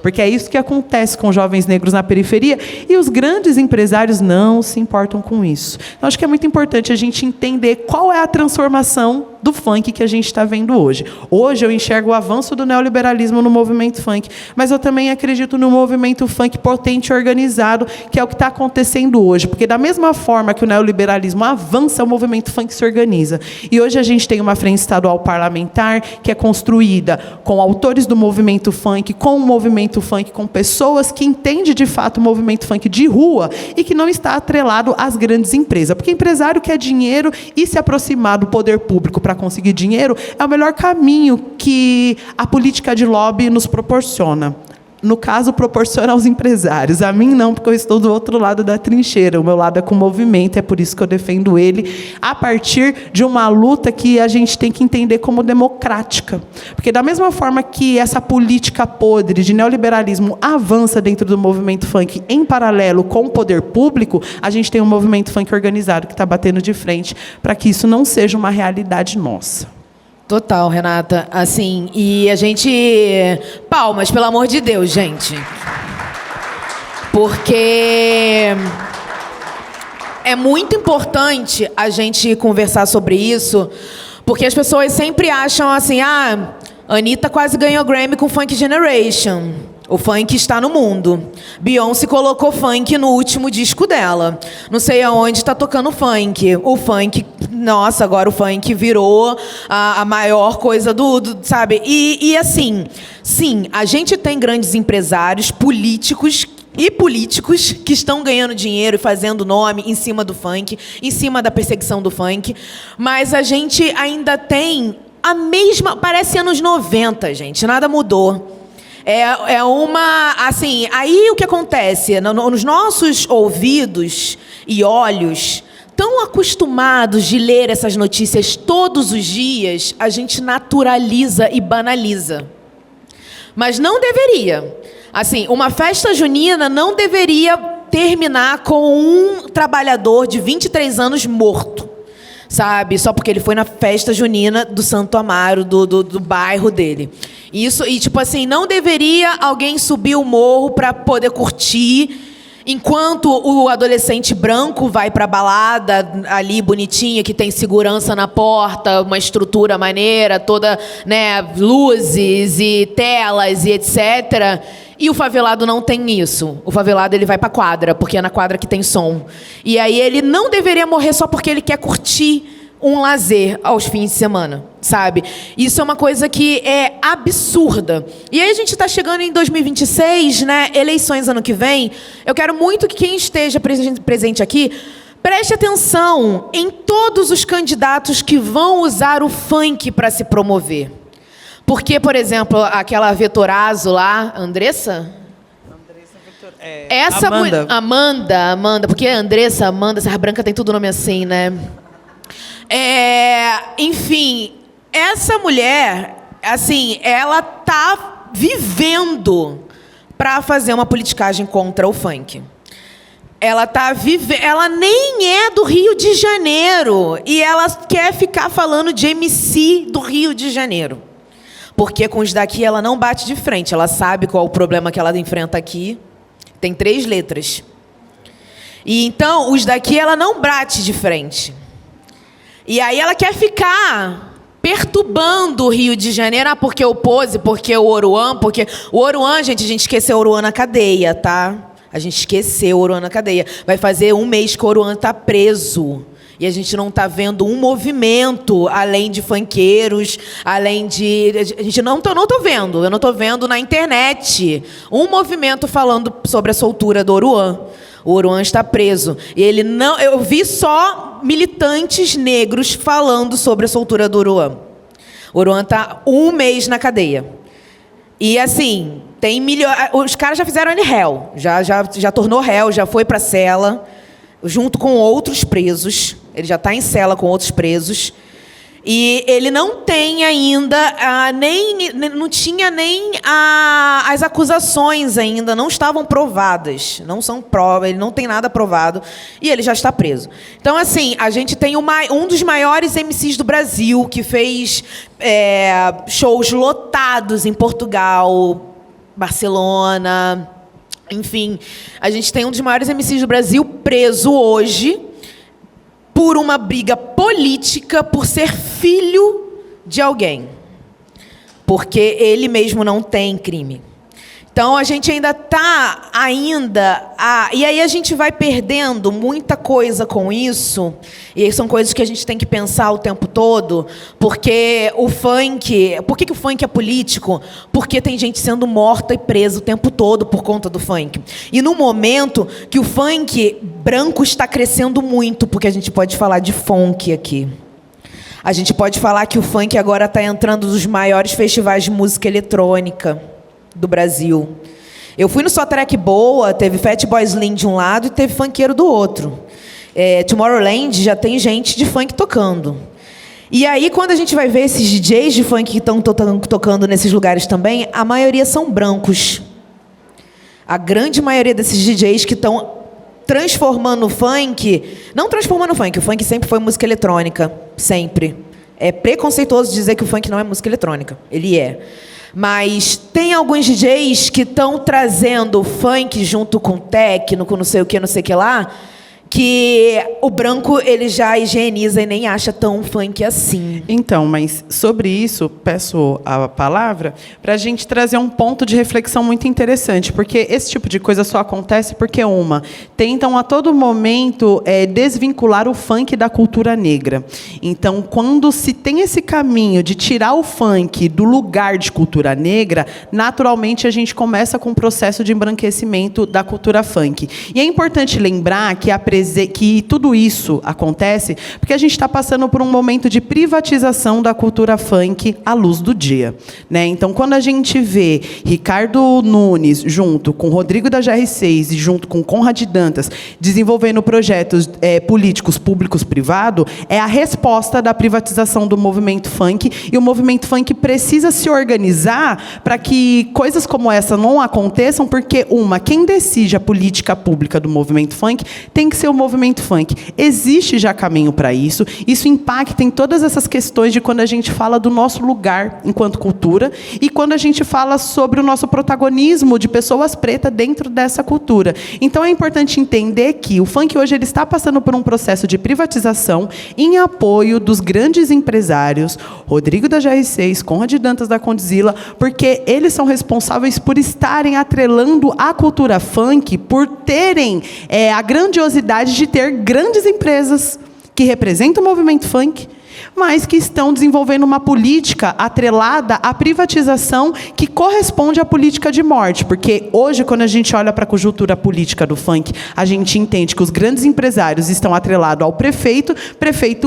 Speaker 3: Porque é isso que acontece com jovens negros na periferia, e os grandes empresários não se importam com isso. Então, acho que é muito importante a gente entender qual é a transformação do funk que a gente está vendo hoje. Hoje eu enxergo o avanço do neoliberalismo no movimento funk, mas eu também acredito no movimento funk potente e organizado, que é o que está acontecendo hoje, porque da mesma forma que o neoliberalismo avança, o movimento funk se organiza. E hoje a gente tem uma frente estadual parlamentar que é construída com autores do movimento funk, com o movimento funk, com pessoas que entendem de fato o movimento funk de rua e que não está atrelado às grandes empresas. Porque empresário quer dinheiro e se aproximar do poder público para conseguir dinheiro é o melhor caminho que a política de lobby nos proporciona. No caso, proporciona aos empresários. A mim não, porque eu estou do outro lado da trincheira. O meu lado é com o movimento, é por isso que eu defendo ele, a partir de uma luta que a gente tem que entender como democrática. Porque da mesma forma que essa política podre de neoliberalismo avança dentro do movimento funk em paralelo com o poder público, a gente tem um movimento funk organizado que está batendo de frente para que isso não seja uma realidade nossa.
Speaker 1: Total, Renata. Assim, e a gente... Palmas, pelo amor de Deus, gente. Porque é muito importante a gente conversar sobre isso, porque as pessoas sempre acham assim, a Anitta quase ganhou Grammy com Funk Generation. O funk está no mundo. Beyoncé colocou funk no último disco dela. Não sei aonde está tocando funk. O funk, nossa, agora o funk virou a maior coisa sabe? E assim, sim, a gente tem grandes empresários políticos que estão ganhando dinheiro e fazendo nome em cima do funk, em cima da perseguição do funk, mas a gente ainda tem a mesma... Parece anos 90, gente, nada mudou. É uma... Assim, aí o que acontece? Nos nossos ouvidos e olhos, tão acostumados de ler essas notícias todos os dias, a gente naturaliza e banaliza. Mas não deveria. Assim, uma festa junina não deveria terminar com um trabalhador de 23 anos morto, sabe? Só porque ele foi na festa junina do Santo Amaro, do bairro dele. Isso, e tipo assim, não deveria alguém subir o morro para poder curtir, enquanto o adolescente branco vai para a balada ali bonitinha, que tem segurança na porta, uma estrutura maneira, toda, né, luzes e telas e etc. E o favelado não tem isso. O favelado ele vai para a quadra, porque é na quadra que tem som. E aí ele não deveria morrer só porque ele quer curtir um lazer aos fins de semana, sabe? Isso é uma coisa que é absurda. E aí a gente está chegando em 2026, né? Eleições ano que vem. Eu quero muito que quem esteja presente aqui preste atenção em todos os candidatos que vão usar o funk para se promover. Porque, por exemplo, aquela Vetorazo lá, Andressa? Essa Amanda, porque Andressa, Amanda, essa branca tem tudo nome assim, né? Enfim, essa mulher, assim, ela tá vivendo para fazer uma politicagem contra o funk. Ela nem é do Rio de Janeiro e ela quer ficar falando de MC do Rio de Janeiro. Porque com os daqui ela não bate de frente, ela sabe qual é o problema que ela enfrenta aqui. Tem 3 letras. E então, os daqui ela não bate de frente. E aí ela quer ficar perturbando o Rio de Janeiro, porque o Pose, porque o Oruan, porque... O Oruan, gente, a gente esqueceu o Oruan na cadeia, tá? A gente esqueceu o Oruan na cadeia. Vai fazer 1 mês que o Oruan tá preso. E a gente não está vendo um movimento, além de funkeiros, além de... A gente não tô vendo, eu não estou vendo na internet um movimento falando sobre a soltura do Oruan. O Oruan está preso. E ele não... Eu vi só militantes negros falando sobre a soltura do Oruan. O Oruan está 1 mês na cadeia. E assim, tem milhões... Os caras já fizeram ele réu. Já tornou réu, já foi para a cela, junto com outros presos. Ele já está em cela com outros presos. E ele não tem ainda, não tinha nem as acusações ainda, não estavam provadas, não são provas, ele não tem nada provado e ele já está preso. Então, assim, a gente tem um dos maiores MCs do Brasil, que fez shows lotados em Portugal, Barcelona, enfim. A gente tem um dos maiores MCs do Brasil preso hoje, por uma briga política por ser filho de alguém. Porque ele mesmo não tem crime. Então, a gente ainda está e aí a gente vai perdendo muita coisa com isso, e são coisas que a gente tem que pensar o tempo todo, porque o funk... Por que o funk é político? Porque tem gente sendo morta e presa o tempo todo por conta do funk. E no momento que o funk branco está crescendo muito, porque a gente pode falar de funk aqui. A gente pode falar que o funk agora está entrando nos maiores festivais de música eletrônica do Brasil. Eu fui no Só Track Boa, teve Fatboy Slim de um lado e teve funkeiro do outro. Tomorrowland já tem gente de funk tocando. E aí, quando a gente vai ver esses DJs de funk que estão tocando nesses lugares também, a maioria são brancos. A grande maioria desses DJs que estão transformando o funk... Não transformando o funk sempre foi música eletrônica. Sempre. É preconceituoso dizer que o funk não é música eletrônica. Ele é. Mas tem alguns DJs que estão trazendo o funk junto com o techno, com não sei o que lá, que o branco ele já higieniza e nem acha tão funk assim.
Speaker 3: Então, mas sobre isso, peço a palavra para a gente trazer um ponto de reflexão muito interessante, porque esse tipo de coisa só acontece porque, tentam a todo momento desvincular o funk da cultura negra. Então, quando se tem esse caminho de tirar o funk do lugar de cultura negra, naturalmente a gente começa com um processo de embranquecimento da cultura funk. E é importante lembrar que tudo isso acontece porque a gente está passando por um momento de privatização da cultura funk à luz do dia, né? Então, quando a gente vê Ricardo Nunes junto com Rodrigo da GR6 e junto com Conrad Dantas desenvolvendo projetos políticos públicos-privado, é a resposta da privatização do movimento funk, e o movimento funk precisa se organizar para que coisas como essa não aconteçam, porque, quem decide a política pública do movimento funk tem que ser o movimento funk. Existe já caminho para isso. Isso impacta em todas essas questões de quando a gente fala do nosso lugar enquanto cultura e quando a gente fala sobre o nosso protagonismo de pessoas pretas dentro dessa cultura. Então, é importante entender que o funk hoje ele está passando por um processo de privatização em apoio dos grandes empresários, Rodrigo da GR6, Conrad Dantas da Condzilla, porque eles são responsáveis por estarem atrelando a cultura funk, por terem a grandiosidade de ter grandes empresas que representam o movimento funk, mas que estão desenvolvendo uma política atrelada à privatização que corresponde à política de morte. Porque hoje, quando a gente olha para a conjuntura política do funk, a gente entende que os grandes empresários estão atrelados ao prefeito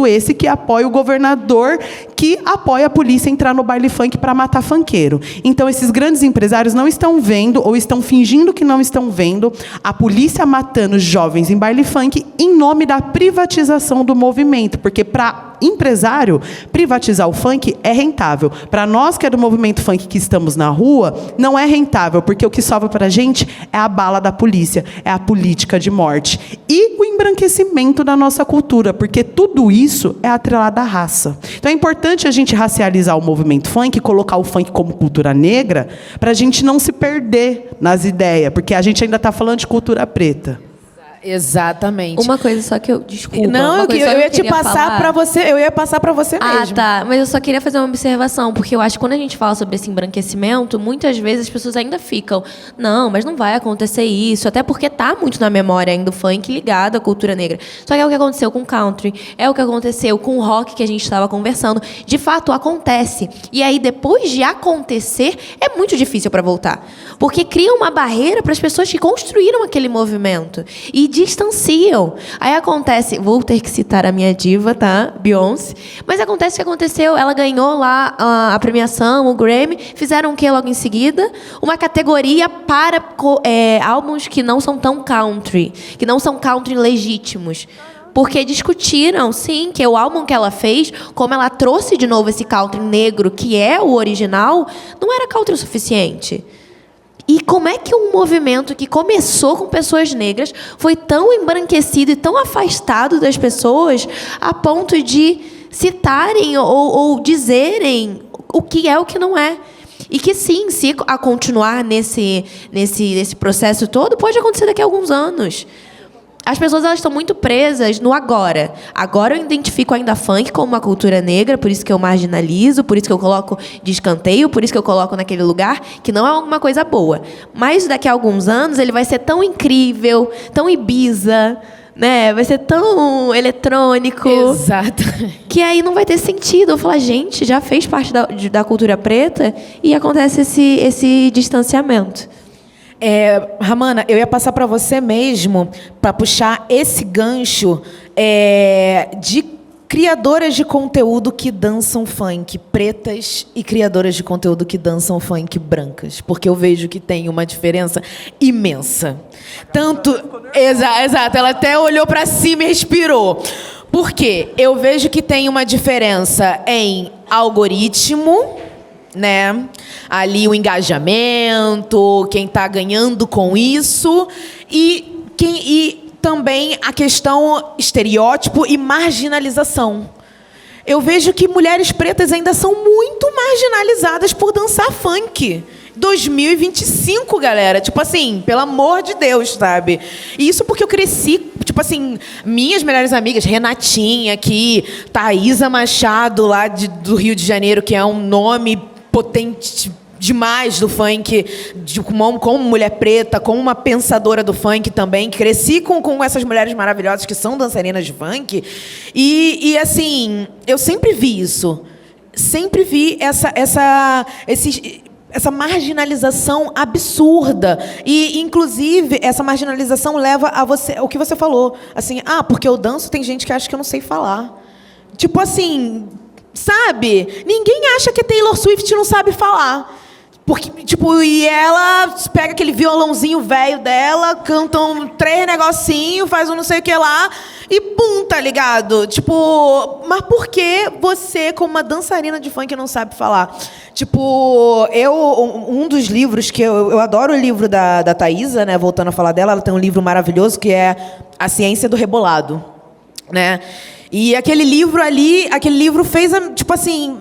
Speaker 3: esse que apoia o governador, que apoia a polícia a entrar no baile funk para matar funkeiro. Então, esses grandes empresários não estão vendo, ou estão fingindo que não estão vendo, a polícia matando jovens em baile funk em nome da privatização do movimento. Porque, para empresário, privatizar o funk é rentável. Para nós que é do movimento funk que estamos na rua, não é rentável, porque o que sobra para a gente é a bala da polícia, é a política de morte. E o embranquecimento da nossa cultura, porque tudo isso é atrelado à raça. Então, é importante a gente racializar o movimento funk, colocar o funk como cultura negra, para a gente não se perder nas ideias, porque a gente ainda está falando de cultura preta.
Speaker 1: Exatamente.
Speaker 2: Uma coisa só que eu... Desculpa.
Speaker 1: Não, eu ia te passar para você. Eu ia passar para você mesmo.
Speaker 2: Ah, tá. Mas eu só queria fazer uma observação, porque eu acho que quando a gente fala sobre esse embranquecimento, muitas vezes as pessoas ainda ficam, não, mas não vai acontecer isso, até porque tá muito na memória ainda o funk ligado à cultura negra. Só que é o que aconteceu com o country, é o que aconteceu com o rock que a gente estava conversando. De fato, acontece. E aí, depois de acontecer, é muito difícil para voltar. Porque cria uma barreira para as pessoas que construíram aquele movimento. E distanciam. Aí acontece, vou ter que citar a minha diva, tá? Beyoncé. Mas acontece o que aconteceu, ela ganhou lá a premiação, o Grammy, fizeram o que logo em seguida? Uma categoria para álbuns que não são tão country, que não são country legítimos. Porque discutiram, sim, que o álbum que ela fez, como ela trouxe de novo esse country negro, que é o original, não era country o suficiente. E como é que um movimento que começou com pessoas negras foi tão embranquecido e tão afastado das pessoas a ponto de citarem ou dizerem o que é o que não é? E que, sim, se a continuar nesse processo todo, pode acontecer daqui a alguns anos. as pessoas elas estão muito presas no agora. Agora eu identifico ainda funk como uma cultura negra, por isso que eu marginalizo, por isso que eu coloco de escanteio, por isso que eu coloco naquele lugar, que não é alguma coisa boa. Mas daqui a alguns anos ele vai ser tão incrível, tão Ibiza, né? Vai ser tão eletrônico.
Speaker 1: Exato.
Speaker 2: Que aí não vai ter sentido. Eu falar, gente, já fez parte da cultura preta e acontece esse distanciamento.
Speaker 1: Ramana, eu ia passar para você mesmo, para puxar esse gancho de criadoras de conteúdo que dançam funk pretas e criadoras de conteúdo que dançam funk brancas, porque eu vejo que tem uma diferença imensa. Exato, ela até olhou para cima e respirou. Por quê? Eu vejo que tem uma diferença em algoritmo, né? Ali o engajamento, quem está ganhando com isso e também a questão estereótipo e marginalização. Eu vejo que mulheres pretas ainda são muito marginalizadas por dançar funk. 2025, galera. Tipo assim, pelo amor de Deus, sabe? E isso porque eu cresci, tipo assim, minhas melhores amigas, Renatinha aqui, Thaísa Machado, lá do Rio de Janeiro, que é um nome potente demais do funk, como mulher preta, como uma pensadora do funk também. Cresci com essas mulheres maravilhosas que são dançarinas de funk. E assim, eu sempre vi isso. Sempre vi essa marginalização absurda. E, inclusive, essa marginalização leva a você, o que você falou. Assim, porque eu danço, tem gente que acha que eu não sei falar. Tipo assim, sabe? Ninguém acha que a Taylor Swift não sabe falar. Porque, tipo, e ela pega aquele violãozinho velho dela, canta 3 negocinhos, faz um não sei o que lá, e pum, tá ligado? Tipo, mas por que você, como uma dançarina de funk, não sabe falar? Tipo, um dos livros que eu adoro o livro da Thaísa, né? Voltando a falar dela, ela tem um livro maravilhoso que é A Ciência do Rebolado, né? E aquele livro fez, tipo assim,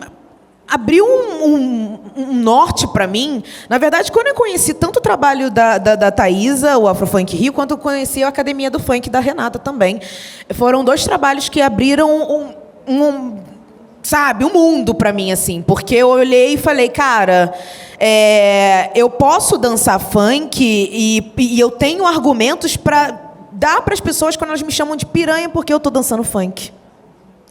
Speaker 1: abriu um norte para mim. Na verdade, quando eu conheci tanto o trabalho da Thaísa, o Afrofunk Rio, quanto eu conheci a Academia do Funk da Renata também. Foram 2 trabalhos que abriram sabe, um mundo para mim, assim. Porque eu olhei e falei, cara, eu posso dançar funk e eu tenho argumentos para dar para as pessoas quando elas me chamam de piranha porque eu tô dançando funk.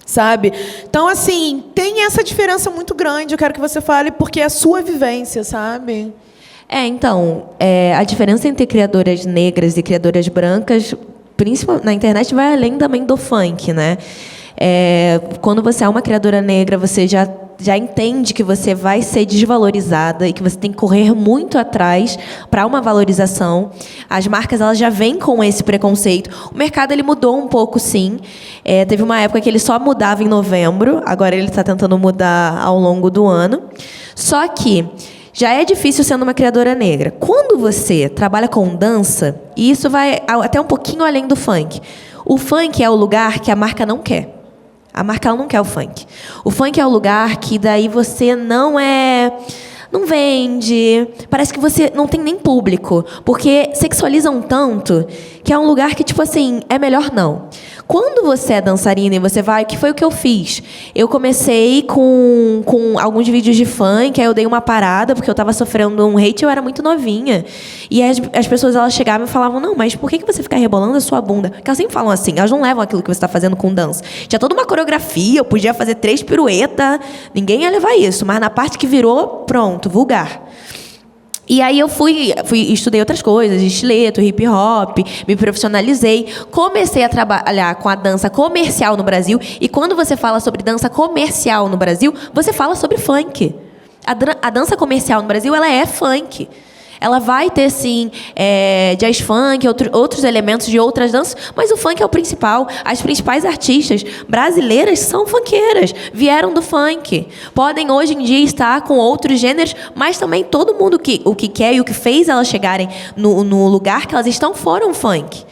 Speaker 1: Sabe? Então, assim, tem essa diferença muito grande. Eu quero que você fale porque é a sua vivência, sabe?
Speaker 2: Então, a diferença entre criadoras negras e criadoras brancas, principalmente na internet, vai além também do funk, né? Quando você é uma criadora negra, você já entende que você vai ser desvalorizada e que você tem que correr muito atrás para uma valorização. As marcas elas já vêm com esse preconceito. O mercado ele mudou um pouco, sim. Teve uma época que ele só mudava em novembro, agora ele está tentando mudar ao longo do ano. Só que já é difícil sendo uma criadora negra. Quando você trabalha com dança, e isso vai até um pouquinho além do funk, o funk é o lugar que a marca não quer. A marca ela não quer o funk. O funk é o lugar que daí você não vende, parece que você não tem nem público, porque sexualizam tanto que é um lugar que, tipo assim, é melhor não. Quando você é dançarina e você vai, que foi o que eu fiz? Eu comecei com alguns vídeos de funk, aí eu dei uma parada, porque eu estava sofrendo um hate, eu era muito novinha. E as pessoas, elas chegavam e falavam, não, mas por que você fica rebolando a sua bunda? Porque elas sempre falam assim, elas não levam aquilo que você está fazendo com dança. Tinha toda uma coreografia, eu podia fazer 3 piruetas, ninguém ia levar isso, mas na parte que virou, pronto, vulgar. E aí eu estudei outras coisas, estileto, hip hop, me profissionalizei, comecei a trabalhar com a dança comercial no Brasil. E quando você fala sobre dança comercial no Brasil, você fala sobre funk. A dança comercial no Brasil, ela é funk. Ela vai ter, sim, jazz funk, outros elementos de outras danças, mas o funk é o principal. As principais artistas brasileiras são funkeiras, vieram do funk. Podem, hoje em dia, estar com outros gêneros, mas também todo mundo o que quer e o que fez elas chegarem no lugar que elas estão foram funk.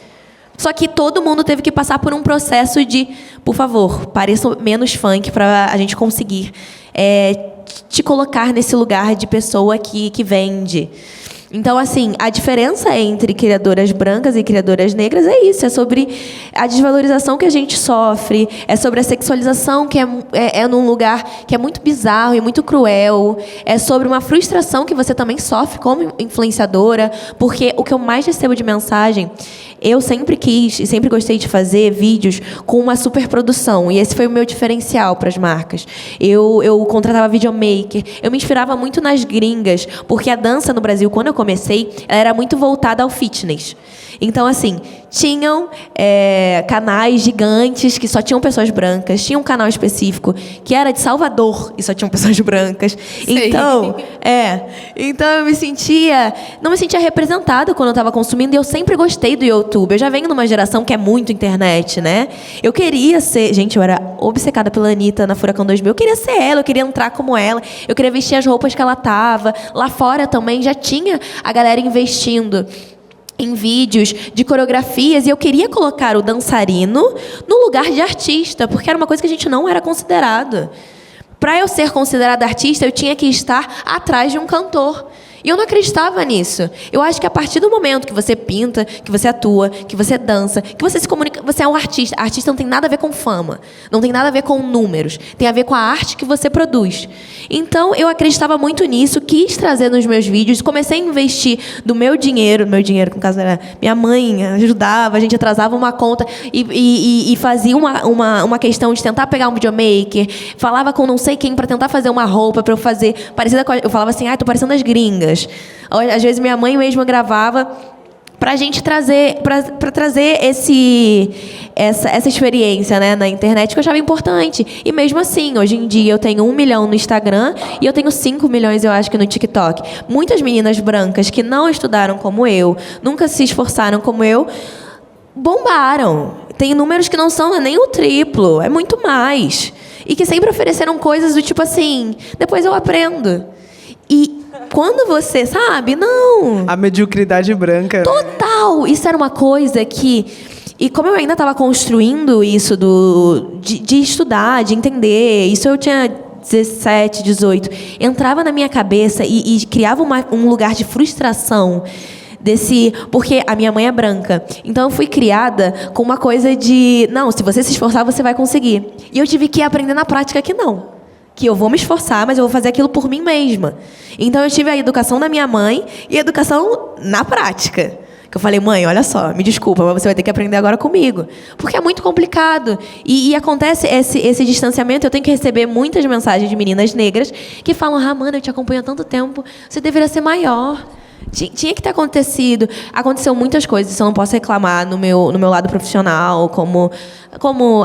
Speaker 2: Só que todo mundo teve que passar por um processo de, por favor, pareça menos funk para a gente conseguir te colocar nesse lugar de pessoa que vende. Então, assim, a diferença entre criadoras brancas e criadoras negras é isso. É sobre a desvalorização que a gente sofre. É sobre a sexualização que é num lugar que é muito bizarro e muito cruel. É sobre uma frustração que você também sofre como influenciadora. Porque o que eu mais recebo de mensagem... Eu sempre quis e sempre gostei de fazer vídeos com uma superprodução. E esse foi o meu diferencial para as marcas. Eu contratava videomaker. Eu me inspirava muito nas gringas. Porque a dança no Brasil, quando eu comecei, ela era muito voltada ao fitness. Então, assim, tinham canais gigantes que só tinham pessoas brancas. Tinha um canal específico que era de Salvador e só tinham pessoas brancas.
Speaker 1: Sei.
Speaker 2: Então eu não me sentia representada quando eu estava consumindo. E eu sempre gostei do YouTube. Eu já venho numa geração que é muito internet, né? Eu queria ser... Gente, eu era obcecada pela Anitta na Furacão 2000. Eu queria ser ela, eu queria entrar como ela. Eu queria vestir as roupas que ela tava. Lá fora também já tinha a galera investindo em vídeos de coreografias, e eu queria colocar o dançarino no lugar de artista, porque era uma coisa que a gente não era considerado. Para eu ser considerada artista, eu tinha que estar atrás de um cantor. E eu não acreditava nisso. Eu acho que a partir do momento que você pinta, que você atua, que você dança, que você se comunica, você é um artista. Artista não tem nada a ver com fama, não tem nada a ver com números, tem a ver com a arte que você produz. Então, eu acreditava muito nisso, quis trazer nos meus vídeos, comecei a investir do meu dinheiro, que no caso era minha mãe, ajudava, a gente atrasava uma conta e fazia uma questão de tentar pegar um videomaker, falava com não sei quem para tentar fazer uma roupa para eu fazer parecida com eu falava assim, tô parecendo as gringas. Às vezes minha mãe mesma gravava para a gente trazer, para trazer essa experiência, né, na internet, que eu achava importante. E mesmo assim, hoje em dia eu tenho 1 milhão no Instagram e eu tenho 5 milhões, eu acho, que no TikTok. Muitas meninas brancas que não estudaram como eu, nunca se esforçaram como eu, bombaram. Tem números que não são nem o triplo, é muito mais. E que sempre ofereceram coisas do tipo assim, depois eu aprendo. E quando você, sabe, não...
Speaker 3: A mediocridade branca.
Speaker 2: Total! Isso era uma coisa que... E como eu ainda estava construindo isso de estudar, de entender, isso eu tinha 17, 18, entrava na minha cabeça e criava um lugar de frustração porque a minha mãe é branca. Então eu fui criada com uma coisa de, não, se você se esforçar, você vai conseguir. E eu tive que aprender na prática que não. Que eu vou me esforçar, mas eu vou fazer aquilo por mim mesma. Então eu tive a educação da minha mãe e a educação na prática. Que eu falei, mãe, olha só, me desculpa, mas você vai ter que aprender agora comigo. Porque é muito complicado. E acontece esse distanciamento, eu tenho que receber muitas mensagens de meninas negras que falam, mano, eu te acompanho há tanto tempo, você deveria ser maior. Tinha que ter acontecido. Aconteceu muitas coisas, isso eu não posso reclamar no meu lado profissional, como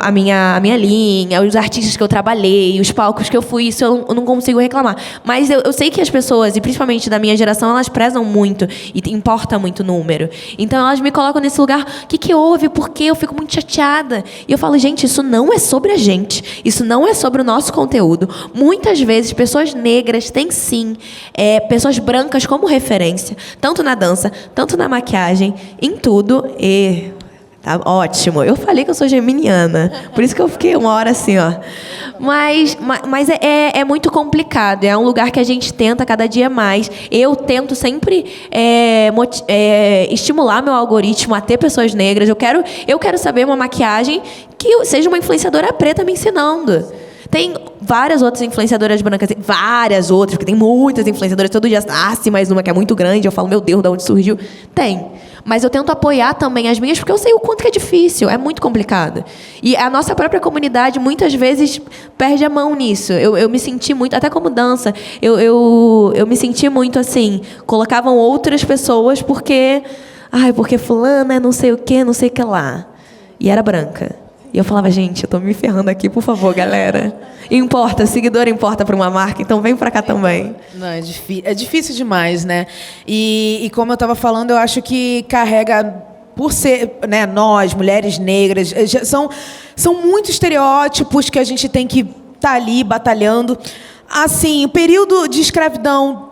Speaker 2: a minha linha, os artistas que eu trabalhei, os palcos que eu fui, isso eu não consigo reclamar. Mas eu sei que as pessoas, e principalmente da minha geração, elas prezam muito e importa muito o número. Então elas me colocam nesse lugar, o que houve? Por quê? Eu fico muito chateada. E eu falo, gente, isso não é sobre a gente, isso não é sobre o nosso conteúdo. Muitas vezes, pessoas negras têm sim pessoas brancas como referência, tanto na dança, tanto na maquiagem, em tudo. E tá ótimo. Eu falei que eu sou geminiana, por isso que eu fiquei uma hora assim, ó. Mas é muito complicado. É um lugar que a gente tenta cada dia mais. Eu tento sempre estimular meu algoritmo a ter pessoas negras. Eu quero saber uma maquiagem que seja uma influenciadora preta me ensinando. Tem várias outras influenciadoras brancas, várias outras, porque tem muitas influenciadoras, todo dia nasce mais uma que é muito grande, eu falo, meu Deus, de onde surgiu? Tem. Mas eu tento apoiar também as minhas, porque eu sei o quanto que é difícil, é muito complicado. E a nossa própria comunidade, muitas vezes, perde a mão nisso. Eu me senti muito, até como dança, eu me senti muito assim, colocavam outras pessoas porque fulana é não sei o que lá. E era branca. E eu falava, gente, eu tô me ferrando aqui, por favor, galera. Importa, seguidor importa para uma marca, então vem para cá também.
Speaker 1: Não, é difícil demais, né? E como eu estava falando, eu acho que carrega, por ser, né, nós, mulheres negras, são muitos estereótipos que a gente tem que estar ali batalhando. Assim, o período de escravidão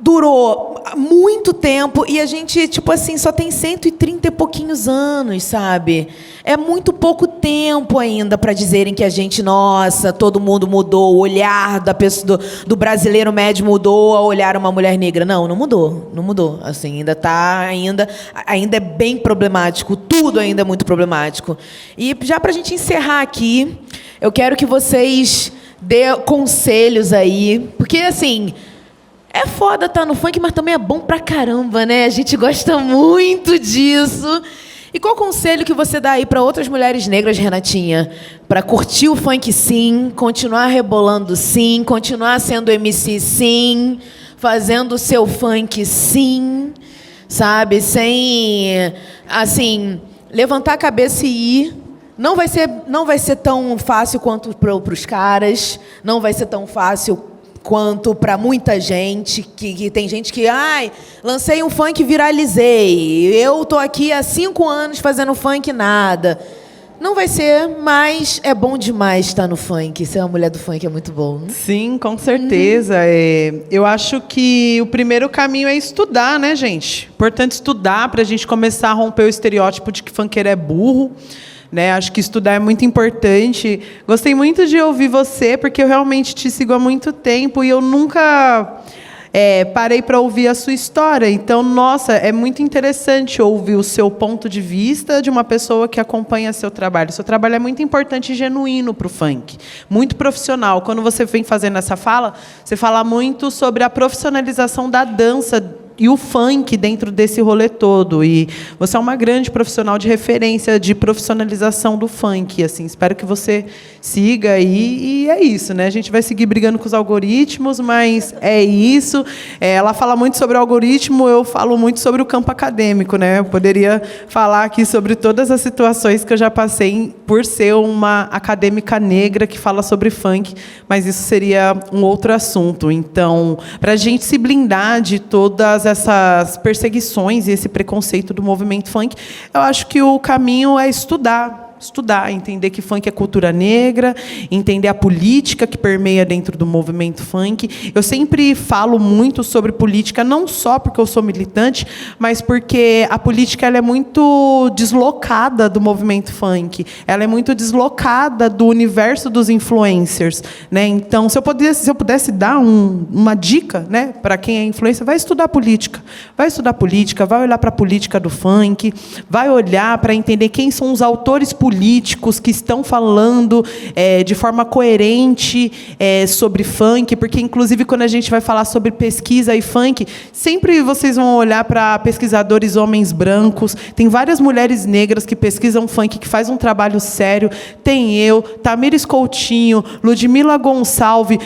Speaker 1: durou muito tempo e a gente, tipo assim, só tem 130 e pouquinhos anos, sabe? É muito pouco tempo ainda para dizerem que a gente, nossa, todo mundo mudou, o olhar da pessoa, do brasileiro médio mudou ao olhar uma mulher negra. Não, não mudou, não mudou. Assim, ainda é bem problemático, tudo ainda é muito problemático. E já para a gente encerrar aqui, eu quero que vocês dê conselhos aí, porque assim, é foda estar no funk, mas também é bom pra caramba, né? A gente gosta muito disso. E qual conselho que você dá aí para outras mulheres negras, Renatinha? Para curtir o funk, sim, continuar rebolando, sim, continuar sendo MC, sim, fazendo o seu funk, sim, sabe? Sem, assim, levantar a cabeça e ir. Não vai ser tão fácil quanto para os caras, não vai ser tão fácil quanto para muita gente, que tem gente que, lancei um funk, viralizei, eu tô aqui há 5 anos fazendo funk, nada. Não vai ser, mas é bom demais estar no funk. Ser uma mulher do funk é muito bom.
Speaker 3: Sim, com certeza. Eu acho que o primeiro caminho é estudar, né, gente? Importante estudar para a gente começar a romper o estereótipo de que funkeiro é burro. Né? Acho que estudar é muito importante. Gostei muito de ouvir você, porque eu realmente te sigo há muito tempo e eu nunca parei para ouvir a sua história. Então, nossa, é muito interessante ouvir o seu ponto de vista de uma pessoa que acompanha seu trabalho. Seu trabalho é muito importante e genuíno para o funk, muito profissional. Quando você vem fazendo essa fala, você fala muito sobre a profissionalização da dança e o funk dentro desse rolê todo. E você é uma grande profissional de referência, de profissionalização do funk. Assim, espero que você siga aí. E é isso, né? A gente vai seguir brigando com os algoritmos, mas é isso. Ela fala muito sobre o algoritmo, eu falo muito sobre o campo acadêmico, né? Eu poderia falar aqui sobre todas as situações que eu já passei por ser uma acadêmica negra que fala sobre funk, mas isso seria um outro assunto. Então, para a gente se blindar de todas essas perseguições e esse preconceito do movimento funk, eu acho que o caminho é estudar, entender que funk é cultura negra, entender a política que permeia dentro do movimento funk. Eu sempre falo muito sobre política, não só porque eu sou militante, mas porque a política ela é muito deslocada do movimento funk, ela é muito deslocada do universo dos influencers, né? Então, se eu pudesse dar uma dica, né, para quem é influencer, vai estudar política, vai olhar para a política do funk, vai olhar para entender quem são os autores políticos que estão falando de forma coerente sobre funk, porque, inclusive, quando a gente vai falar sobre pesquisa e funk, sempre vocês vão olhar para pesquisadores homens brancos. Tem várias mulheres negras que pesquisam funk, que faz um trabalho sério. Tem eu, Tamires Coutinho, Ludmila Gonçalves,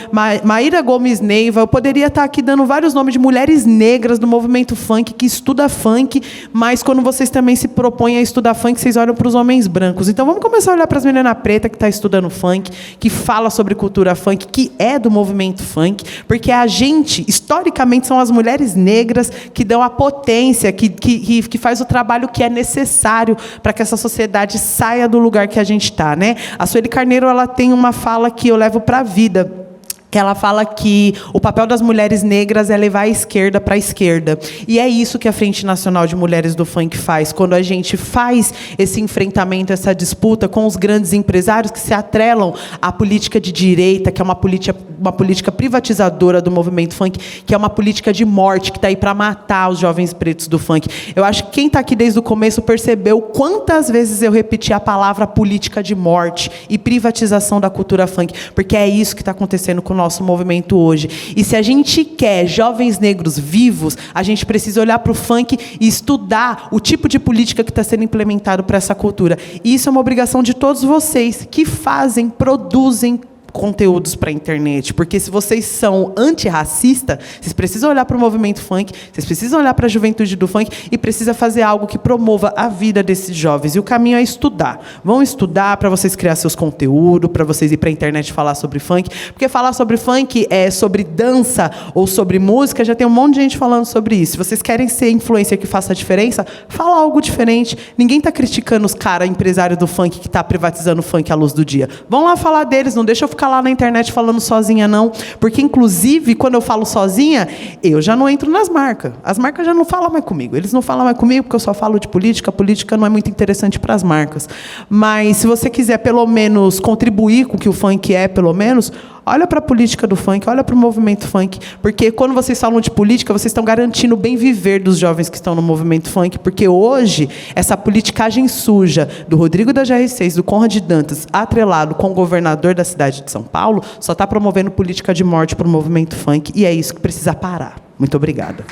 Speaker 3: Maíra Gomes Neiva. Eu poderia estar aqui dando vários nomes de mulheres negras do movimento funk, que estuda funk, mas quando vocês também se propõem a estudar funk, vocês olham para os homens brancos. Então, vamos começar a olhar para as meninas pretas que estão estudando funk, que fala sobre cultura funk, que é do movimento funk, porque a gente, historicamente, são as mulheres negras que dão a potência, que faz o trabalho que é necessário para que essa sociedade saia do lugar que a gente está, né? A Sueli Carneiro, ela tem uma fala que eu levo para a vida, que ela fala que o papel das mulheres negras é levar a esquerda para a esquerda. E é isso que a Frente Nacional de Mulheres do Funk faz, quando a gente faz esse enfrentamento, essa disputa com os grandes empresários que se atrelam à política de direita, que é uma política privatizadora do movimento funk, que é uma política de morte, que está aí para matar os jovens pretos do funk. Eu acho que quem está aqui desde o começo percebeu quantas vezes eu repeti a palavra política de morte e privatização da cultura funk, porque é isso que está acontecendo com o nosso movimento hoje. E se a gente quer jovens negros vivos, a gente precisa olhar para o funk e estudar o tipo de política que está sendo implementado para essa cultura. E isso é uma obrigação de todos vocês que fazem, produzem conteúdos para a internet, porque se vocês são antirracistas, vocês precisam olhar para o movimento funk, vocês precisam olhar para a juventude do funk e precisa fazer algo que promova a vida desses jovens. E o caminho é estudar. Vão estudar para vocês criar seus conteúdos, para vocês ir para a internet falar sobre funk, porque falar sobre funk é sobre dança ou sobre música, já tem um monte de gente falando sobre isso. Se vocês querem ser influencer que faça a diferença, fala algo diferente. Ninguém está criticando os caras empresários do funk que está privatizando o funk à luz do dia. Vão lá falar deles, não deixa eu ficar ficar lá na internet falando sozinha, não. Porque, inclusive, quando eu falo sozinha, eu já não entro nas marcas. As marcas já não falam mais comigo. Eles não falam mais comigo porque eu só falo de política. A política não é muito interessante para as marcas. Mas, se você quiser, pelo menos, contribuir com o que o funk é, pelo menos, olha para a política do funk, olha para o movimento funk. Porque, quando vocês falam de política, vocês estão garantindo o bem viver dos jovens que estão no movimento funk. Porque, hoje, essa politicagem suja do Rodrigo da GR6, do Conrad Dantas, atrelado com o governador da cidade de São Paulo, só está promovendo política de morte para o movimento funk, e é isso que precisa parar. Muito obrigada.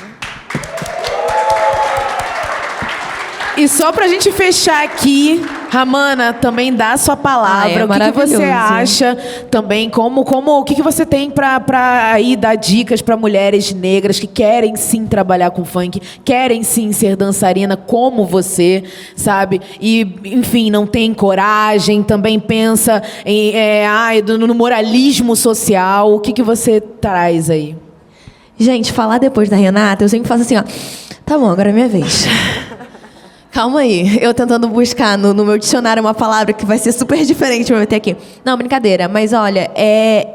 Speaker 1: E só pra gente fechar aqui, Ramana, também dá a sua palavra. O que você acha também, o que você tem pra aí dar dicas para mulheres negras que querem sim trabalhar com funk, querem sim ser dançarina como você, sabe? E, enfim, não tem coragem, também pensa no moralismo social. O que você traz aí?
Speaker 2: Gente, falar depois da Renata, eu sempre faço assim, ó. Tá bom, agora é minha vez. Calma aí, eu tentando buscar no meu dicionário uma palavra que vai ser super diferente pra meter aqui. Não, brincadeira, mas olha,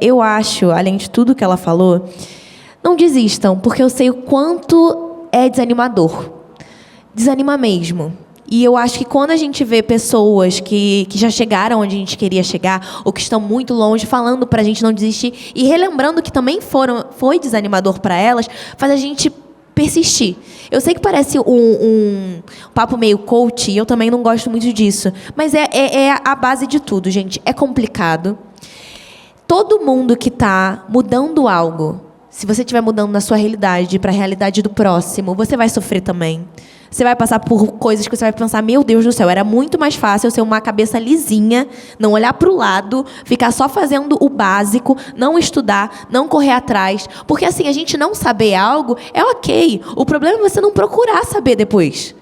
Speaker 2: eu acho, além de tudo que ela falou, não desistam, porque eu sei o quanto é desanimador. Desanima mesmo. E eu acho que quando a gente vê pessoas que já chegaram onde a gente queria chegar, ou que estão muito longe, falando pra gente não desistir, e relembrando que também foi desanimador pra elas, faz a gente persistir. Eu sei que parece um papo meio coach, e eu também não gosto muito disso. Mas é a base de tudo, gente. É complicado. Todo mundo que está mudando algo, se você estiver mudando na sua realidade para a realidade do próximo, você vai sofrer também. Você vai passar por coisas que você vai pensar, meu Deus do céu, era muito mais fácil eu ser uma cabeça lisinha, não olhar para o lado, ficar só fazendo o básico, não estudar, não correr atrás. Porque assim, a gente não saber algo é ok. O problema é você não procurar saber depois.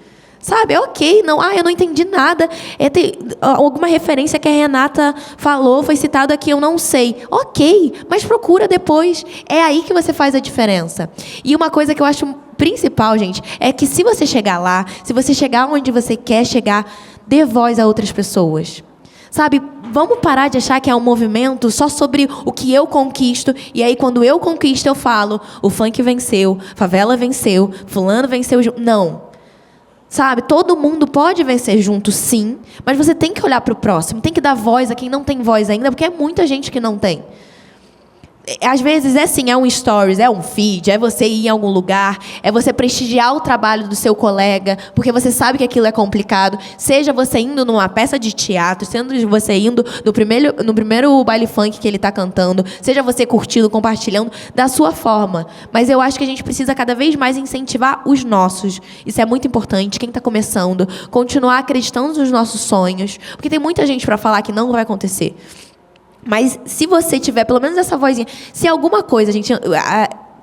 Speaker 2: Sabe, é ok, não, eu não entendi nada. Tem alguma referência que a Renata falou, foi citado aqui, eu não sei. Ok, mas procura depois. É aí que você faz a diferença. E uma coisa que eu acho principal, gente, é que se você chegar lá, se você chegar onde você quer chegar, dê voz a outras pessoas. Sabe, vamos parar de achar que é um movimento só sobre o que eu conquisto, e aí quando eu conquisto eu falo, o funk venceu, favela venceu, fulano venceu. Não. Sabe, todo mundo pode vencer junto, sim, mas você tem que olhar para o próximo, tem que dar voz a quem não tem voz ainda, porque é muita gente que não tem. Às vezes é um stories, é um feed, é você ir em algum lugar, é você prestigiar o trabalho do seu colega, porque você sabe que aquilo é complicado, seja você indo numa peça de teatro, seja você indo no primeiro baile funk que ele está cantando, seja você curtindo, compartilhando, da sua forma. Mas eu acho que a gente precisa cada vez mais incentivar os nossos. Isso é muito importante, quem está começando, continuar acreditando nos nossos sonhos, porque tem muita gente para falar que não vai acontecer. Mas se você tiver pelo menos essa vozinha, se alguma coisa, gente,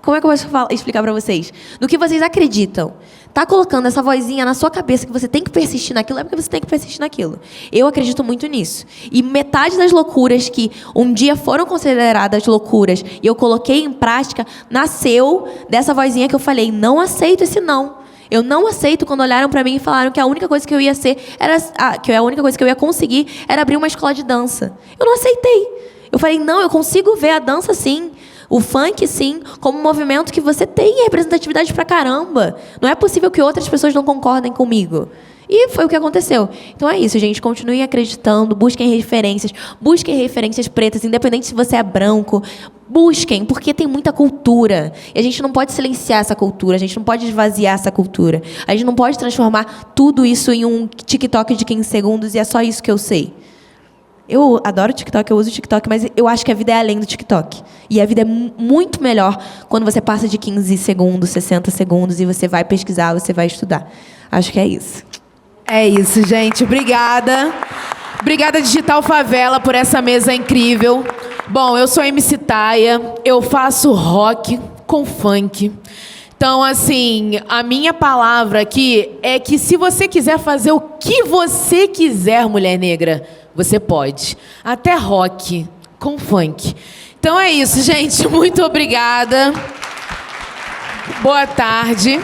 Speaker 2: como é que eu posso explicar para vocês? No que vocês acreditam, tá colocando essa vozinha na sua cabeça que você tem que persistir naquilo, é porque você tem que persistir naquilo. Eu acredito muito nisso. E metade das loucuras que um dia foram consideradas loucuras e eu coloquei em prática, nasceu dessa vozinha que eu falei, não aceito esse não. Eu não aceito quando olharam para mim e falaram que a única coisa que eu ia a única coisa que eu ia conseguir era abrir uma escola de dança. Eu não aceitei. Eu falei, não, eu consigo ver a dança sim, o funk sim, como um movimento que você tem representatividade pra caramba. Não é possível que outras pessoas não concordem comigo. E foi o que aconteceu. Então é isso, gente. Continuem acreditando, busquem referências pretas, independente se você é branco. Busquem, porque tem muita cultura. E a gente não pode silenciar essa cultura, a gente não pode esvaziar essa cultura. A gente não pode transformar tudo isso em um TikTok de 15 segundos e é só isso que eu sei. Eu adoro TikTok, eu uso TikTok, mas eu acho que a vida é além do TikTok. E a vida é muito melhor quando você passa de 15 segundos, 60 segundos e você vai pesquisar, você vai estudar. Acho que é isso.
Speaker 1: É isso, gente. Obrigada. Obrigada, Digital Favela, por essa mesa incrível. Bom, eu sou MC Taia, eu faço rock com funk. Então, assim, a minha palavra aqui é que se você quiser fazer o que você quiser, mulher negra, você pode. Até rock com funk. Então é isso, gente. Muito obrigada. Boa tarde.